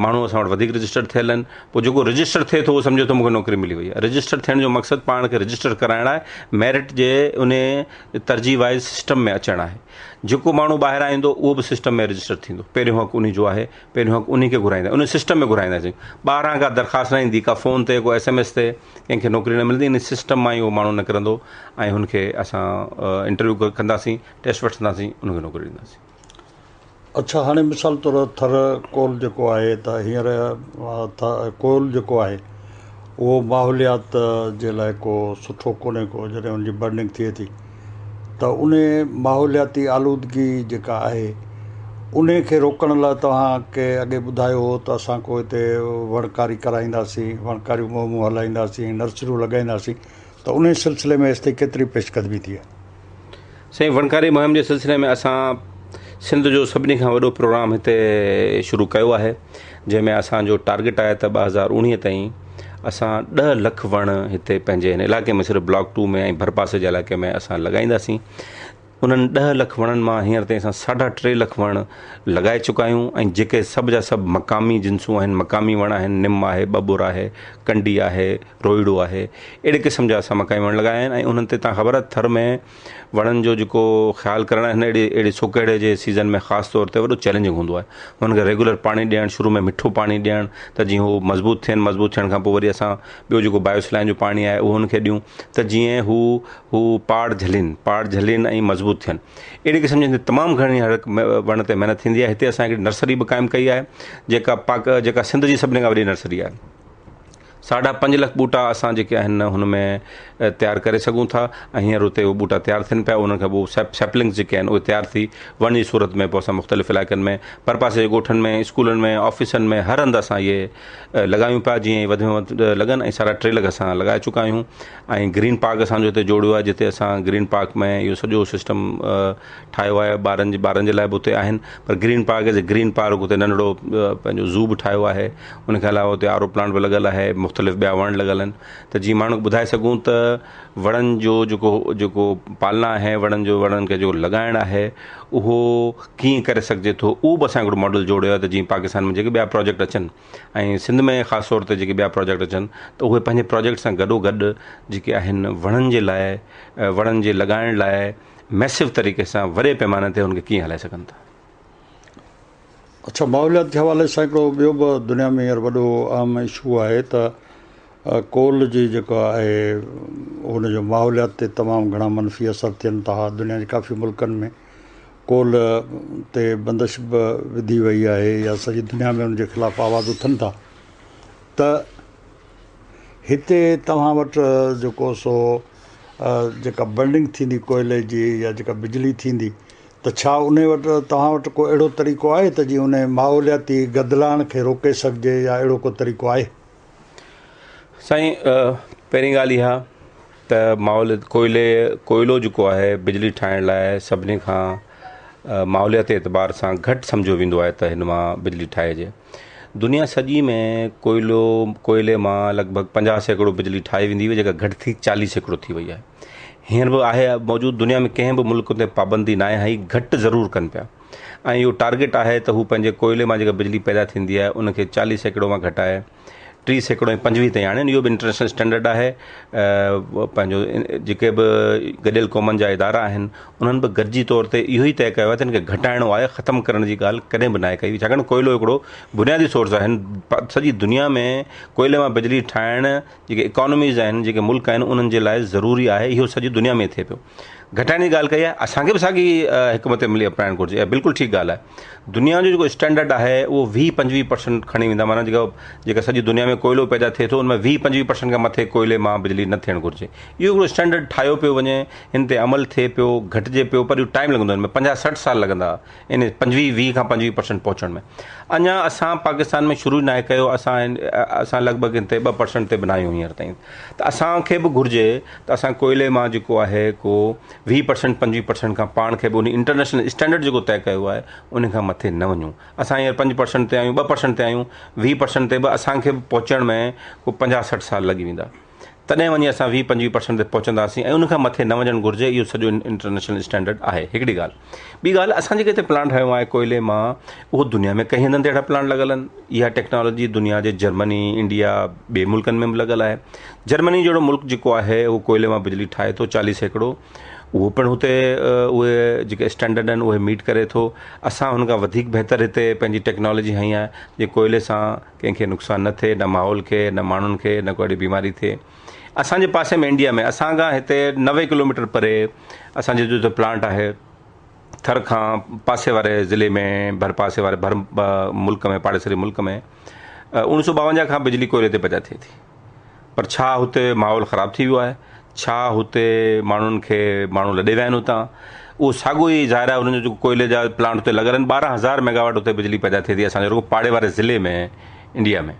माण्हू असां वटि वधीक रजिस्टर थियल आहिनि। पोइ जेको रजिस्टर थिए थो उहो सम्झो त मूंखे नौकरी मिली वई आहे। रजिस्टर थियण जो मक़सदु पाण खे रजिस्टर कराइण आहे, मेरिट जे उन तरजीह वाइज़ सिस्टम में अचणु आहे। जेको माण्हू ॿाहिरां ईंदो उहो बि सिस्टम में रजिस्टर थींदो। पहिरियों हक़ उन जो आहे, पहिरियों हक़ उन खे घुराईंदा, उन सिस्टम में घुराईंदासीं। ॿाहिरां का दरख़्वास्त न ईंदी, का फ़ोन ते, को SMS ते कंहिंखे नौकरी न मिलंदी, इन सिस्टम मां ई उहो माण्हू निकिरंदो ऐं हुनखे असां इंटरव्यू कंदासीं, टेस्ट वठंदासीं, उनखे नौकरी ॾींदासीं। अच्छा, हाणे मिसाल तौरु थर कोल जेको आहे त हींअर कोल जेको आहे उहो माहौलियात जे लाइ को सुठो कोन्हे को, जॾहिं हुनजी बर्निंग थिए थी त उन माहौलियाती आलूदगी जेका आहे उन खे रोकण लाइ तव्हांखे अॻे ॿुधायो हो त असां को हिते वणकारी कराईंदासीं, वणकारियूं मुहिमूं हलाईंदासीं, नर्सरियूं लॻाईंदासीं, त उन सिलसिले में हेसिताईं केतिरी पेशकदमी थी आहे? साईं, वणकारी मुहिम जे सिलसिले में असां सिंध जो सभिनी खां वॾो प्रोग्राम हिते शुरू कयो आहे, जंहिंमें असांजो टारगेट आहे त 2019 ताईं असां 10 लख वण हिते पंहिंजे हिन इलाइक़े में, सिर्फ़ु ब्लॉक 2 में ऐं भरपासे जे इलाइक़े में असां लॻाईंदासीं। उन्हनि 10 लख वणनि मां हींअर ताईं असां 3.5 लख वण लॻाए चुका आहियूं, ऐं जेके सभु जा सभु मक़ामी जिन्सूं आहिनि, मक़ामी वण आहिनि, निम आहे, बबुर आहे, कंडी आहे, रोइड़ो आहे, अहिड़े क़िस्म जा असां मक़ामी वण लॻाया आहिनि। ऐं उन्हनि ते तव्हां ख़बर आहे, थर में वणनि जो जेको ख़्यालु करणु हिन अहिड़े सोकेड़े जे सीज़न में ख़ासि तौर ते वॾो चैलेंजिंग हूंदो आहे। हुनखे रेगुलर पाणी ॾियणु, शुरू में मिठो पाणी ॾियणु, त जीअं हू मज़बूत थियनि, मज़बूत थियण खां पोइ वरी असां ॿियो जेको बायोस्लाइन जो पाणी आहे उहो हुनखे ॾियूं, त जीअं हू पाड़ झलीनि ऐं मज़बूत थियनि। अहिड़े क़िस्म जी तमामु घणी हर वण ते महिनत थींदी आहे। हिते असां हिकिड़ी नर्सरी बि क़ाइमु कई आहे, जेका सिंध जी सभिनी खां वॾी नर्सरी आहे। 5.5 लख ॿूटा असां जेके आहिनि हुन में तयारु करे सघूं था, ऐं हींअर उते उहे ॿूटा तयारु थियनि पिया। उन्हनि खां पोइ सैपलिंग्स जेके आहिनि उहे तयारु थी वण जी सूरत में पोइ असां मुख़्तलिफ़ इलाइक़नि में, परपासे जे ॻोठनि में, स्कूलनि में, ऑफिसनि में, हर हंधि असां इहे लॻायूं पिया, जीअं वधि में वधि लॻनि। ऐं 3.5 लख असां लॻाए चुका आहियूं। ऐं ग्रीन पार्क असांजो हिते जोड़ियो आहे, जिते असां ग्रीन पार्क में इहो सॼो सिस्टम ठाहियो आहे। ॿारनि जे लाइ बि उते आहिनि, पर green park as a green park उते नंढिड़ो पंहिंजो ज़ू बि ठाहियो आहे। उनखे अलावा उते आरो प्लांट बि लॻल आहे, मुख़्तलिफ़ ॿिया वण लॻल आहिनि, त जीअं माण्हू ॿुधाए सघूं त वणनि जो जेको पालना आहे, वणनि खे जेको लॻाइणु आहे उहो कीअं करे सघिजे थो, उहो बि असां हिकिड़ो मॉडल जोड़ियो आहे। त जीअं पाकिस्तान में जेके ॿिया प्रोजेक्ट अचनि ऐं सिंध में ख़ासि तौर ते जेके ॿिया प्रोजेक्ट अचनि, त उहे पंहिंजे प्रोजेक्ट सां गॾोगॾु जेके आहिनि वणनि जे लाइ, वणनि जे लॻाइण लाइ मैसिव तरीक़े सां वॾे पैमाने ते हुनखे कीअं हलाए सघनि था। अच्छा, माहौलियात जे हवाले सां हिकिड़ो ॿियो बि दुनिया में हींअर वॾो अहम इशू आहे त कोल जी जेको आहे हुनजो माहौलियात ते तमामु घणा मनफ़ी असर थियनि था। दुनिया जे काफ़ी मुल्कनि में कोल ते बंदिश बि विधी वई आहे, या सॼी दुनिया में हुनजे ख़िलाफ़ु आवाज़ उथनि था। त हिते तव्हां वटि जेको सो जेका बर्निंग थींदी कोयले जी या जेका बिजली थींदी, त छा उन वटि तव्हां वटि को अहिड़ो तरीक़ो आहे त जीअं उन माहौलियाती गदिलाइण खे रोके सघिजे, या अहिड़ो को तरीक़ो आहे? साईं, पहिरीं ॻाल्हि इहा त कोयलो जेको आहे बिजली ठाहिण लाइ सभिनी खां माहौलियाती एतबार सां घटि सम्झो वेंदो आहे त हिन मां बिजली ठाहिजे। दुनिया सॼी में कोयले मां लॻभॻि 50 सैकड़ो बिजली ठाही वेंदी हुई, जेका घटि थी 40 सैकड़ो थी वई आहे। हींअर बि आहे मौजूदु, दुनिया में कंहिं बि मुल्क ते पाबंदी न आहे, घटि ज़रूरु कनि पिया। ऐं इहो टारगेट आहे त हू पंहिंजे कोयले मां जेका बिजली पैदा थींदी आहे उनखे 40 सैकड़ो मां घटाए 30 सैकड़ो ऐं 25 ताईं आणनि। इहो बि इंटरनेशनल स्टैंडर्ड आहे। पंहिंजो जेके बि गॾियल क़ौमनि जा इदारा आहिनि उन्हनि बि गॾिजी तौर ते इहो ई तइ कयो आहे त हिनखे घटाइणो आहे, ख़तमु करण जी ॻाल्हि कॾहिं बि न आहे कई। छाकाणि कोयलो हिकिड़ो बुनियादी सोर्स आहिनि। सॼी दुनिया में कोयले मां बिजली ठाहिण जेके इकॉनमीज़ आहिनि, जेके मुल्क आहिनि, उन्हनि जे लाइ ज़रूरी आहे। इहो सॼी दुनिया में थिए पियो। घटाइण जी ॻाल्हि कई आहे, असांखे बि साॻी हिकमत अमली अपनाइणु घुरिजे, ऐं बिल्कुलु ठीकु ॻाल्हि आहे। दुनिया जो जेको स्टैंडर्ड आहे उहो 20-25% खणी वेंदा, माना जेका सॼी दुनिया में कोयलो पैदा थिए थो उन में 20-25% खां मथे कोयले मां बिजली न थियणु घुरिजे। इहो हिकिड़ो स्टैंडर्ड ठाहियो पियो वञे, हिन ते अमल थिए पियो, घटिजे पियो, पर इहो टाइम लॻंदो, हिन में 50-60 साल लॻंदा इन 20 खां 25% पहुचण में। अञा असां पाकिस्तान में शुरू न आहे कयो, असां लॻभॻि हिन ते 2% ते बि न आहियूं हींअर ताईं। त असांखे बि घुरिजे त असां कोयले मां जेको आहे को 20-25% खां पाण खे बि उन इंटरनेशनल स्टैंडर्ड जेको तइ कयो आहे उन खां मथे न वञूं। असां हींअर 5% ते आहियूं, 2% ते आहियूं, 20% ते बि असांखे बि पहुचण में को 50-60 साल लॻी वेंदा। तॾहिं वञी असां 20-25% ते पहुचंदासीं, ऐं उनखां मथे न वञणु घुरिजे। इहो सॼो इंटरनेशनल स्टैंडर्ड आहे हिकिड़ी ॻाल्हि। ॿी ॻाल्हि, असां जेके हिते प्लांट ठाहियो आहे कोयले मां, उहो दुनिया में कई हंधनि ते अहिड़ा प्लांट लॻल आहिनि। इहा टेक्नोलॉजी दुनिया जे जर्मनी, इंडिया, ॿिए मुल्कनि में बि लॻल आहे। जर्मनी जहिड़ो मुल्क जेको आहे उहो कोयले मां बिजली ठाहे थो 40 सैकड़ो, उहो पिणु हुते उहे जेके स्टैंडर्ड आहिनि उहे मीट करे थो। असां हुन खां वधीक बहितर हिते पंहिंजी टेक्नोलॉजी हई आहे जे कोयले सां कंहिंखे नुक़सानु न थिए, न माहौल खे, न माण्हुनि खे, न को अहिड़ी बीमारी थिए। असांजे पासे में इंडिया में असां खां हिते 90 किलोमीटर परे असांजो जो प्लांट आहे थर खां पासे वारे ज़िले में पासे वारे मुल्क में पाड़ेसरी मुल्क में 1952 खां बिजली कोयले ते पैदा थिए थी। पर छा हुते माहौल ख़राबु थी वियो आहे, छा हुते माण्हू लॾे विया आहिनि हुतां, उहो साॻियो ई ज़ाहिर आहे। उन्हनि जो जेको कोयले जा प्लांट हुते लॻल आहिनि, 12,000 मेगावाट हुते बिजली पैदा थिए थी असांजे रुॻो पाड़े वारे ज़िले में इंडिया में।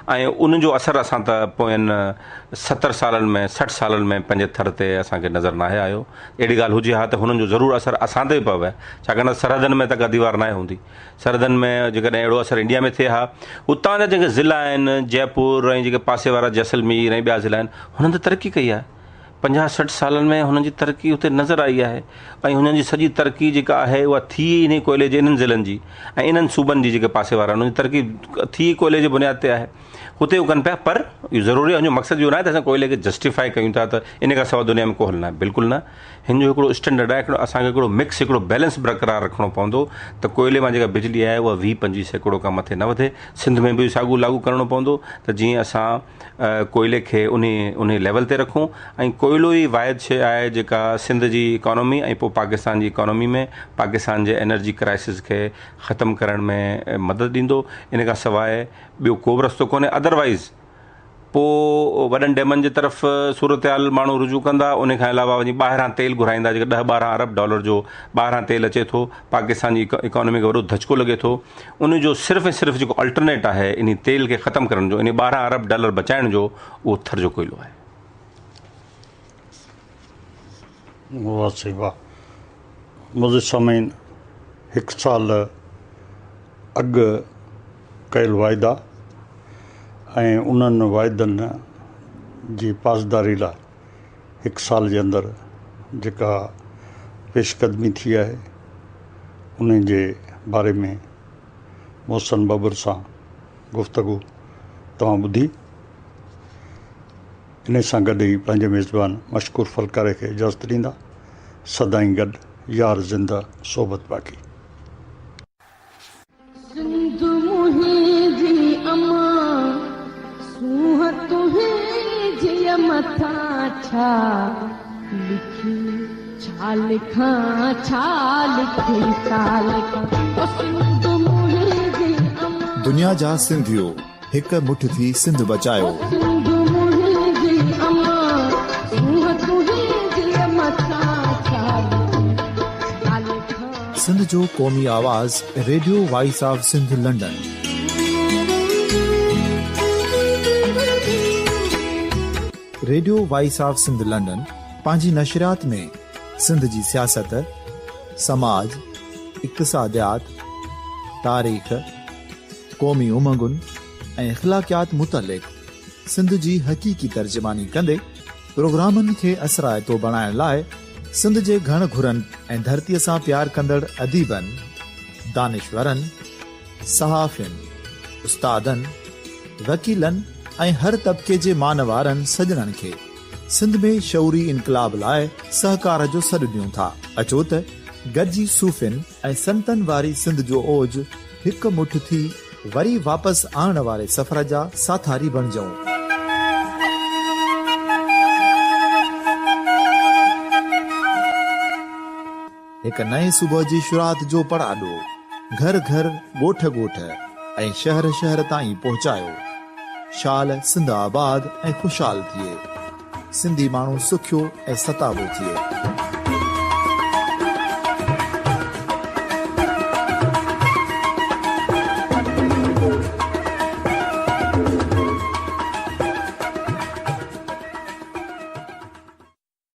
ऐं उनजो असरु असां त पोयनि 70 सालनि में 60 सालनि में पंहिंजे थर ते असांखे नज़र न आहे आयो। अहिड़ी ॻाल्हि हुजे हा त हुननि जो ज़रूरु असरु असां ते पवे, छाकाणि सरहदनि में त का दीवार न हूंदी। सरहदनि में जेकॾहिं अहिड़ो असरु इंडिया में थिए हा, हुतां जा जेके ज़िला आहिनि जयपुर ऐं जेके पासे वारा जैसलमेर ऐं ॿिया ज़िला आहिनि, हुननि त तरक़ी कई आहे। 50-60 सालनि में हुननि जी तरक़ी हुते नज़र आई आहे। ऐं हुननि जी सॼी तरक़ी जेका आहे उहा थी इन कोयले जे इन्हनि ज़िलनि जी ऐं इन्हनि सूबनि जी जेके पासे वारा हुननि जी तरक़ी थी कोयले जे बुनियाद ते आहे। हुते उहे कनि पिया, पर इहो ज़रूरी आहे, हुनजो मक़सदु इहो न आहे त असां कोयले खे जस्टिफाई कयूं था त इन खां सवाइ दुनिया में को हल न आहे, बिल्कुलु न। हिन जो हिकिड़ो स्टैंडर्ड आहे, असांखे हिकिड़ो मिक्स, हिकिड़ो बैलेंस बरक़रार रखिणो पवंदो त कोयले मां जेका बिजली आहे उहा 20-25% खां मथे न वधे। सिंध में बि साॻियो लागू करिणो पवंदो त जीअं असां कोयले खे उन लेवल ते रखूं। ऐं कोयलो ई वाहिद शइ आहे जेका सिंध जी इकॉनमी ऐं पोइ पाकिस्तान जी इकॉनमी में पाकिस्तान जे एनर्जी क्राइसिस खे ख़तमु करण में मदद ॾींदो। इन खां सवाइ ॿियो को बि रस्तो कोन्हे। अदरवाइज़ पोइ वॾनि डैमनि जे तरफ़ सूरत हाल माण्हू रुजू कंदा, उन खां अलावा वञी ॿाहिरां तेल घुराईंदा, जेके $10-12 अरब डॉलर जो ॿाहिरां तेल अचे थो, पाकिस्तान जी इकॉनमी खे वॾो धचको लॻे थो। उनजो सिर्फ़ु ऐं सिर्फ़ु जेको अल्टरनेट आहे इन तेल खे ख़तमु करण जो, इन $12 अरब डॉलर बचाइण जो, उहो थर जो कोयलो आहे। वाह सही वाह। मुंहिंजे सामीन 1 साल अॻु कयल वाइदा ऐं उन्हनि वाइदनि जी पासदारी लाइ 1 साल जे अंदरि जेका पेशकदमी थी आहे उन जे बारे में मोहसिन बाबर सां गुफ़्तगू तव्हां ॿुधी। इन सां गॾु ई पंहिंजे मेज़बान मशकूर फलकारे खे इजाज़त ॾींदा। सदाईं गॾु, यार ज़िंदा, सोबत बाक़ी। दुनिया जा सिंधियो हिक मुठ थी सिंध बचायो। सिंध जो क़ौमी आवाज़ radio voice of Sindh London. Radio voice of Sindh London पंहिंजी नशरियात में सिंध जी सियासत, समाज, इक़्तिसादियात, तारीख़, क़ौमी उमंगुनि ऐं अख़लाक़ियात मुतलिक़ सिंध जी हक़ीक़ी तर्जुमानी कंदे प्रोग्रामनि खे असराइतो बणाइण लाइ सिंध जे घण घुरनि ऐं धरतीअ सां प्यार कंदड़ अदीबनि, दानिश्वरनि, सहाफ़ियुनि, उस्तादनि, वकीलनि ऐं हर तबिके जे मानवारनि सजणनि खे सिंध में शऊरी इनकलाब लाइ सहकार जो सॾु ॾियूं था। अचो त गॾिजी सूफ़ियुनि ऐं संतनि वारी सिंध जो ओज हिकु मुठ थी वरी वापसि आणण वारे सफ़र जा साथारी बणिजऊं। हिकु नए सुबुह जी शुरूआत जो पड़ाॾो घर घर, ॻोठ ॻोठ ऐं शहर शहर ताईं पहुचायो। शाल सिंध आबाद ऐं ख़ुशहाल थिए, सिंधी माण्हू सुखियो ऐं सताबो थिए।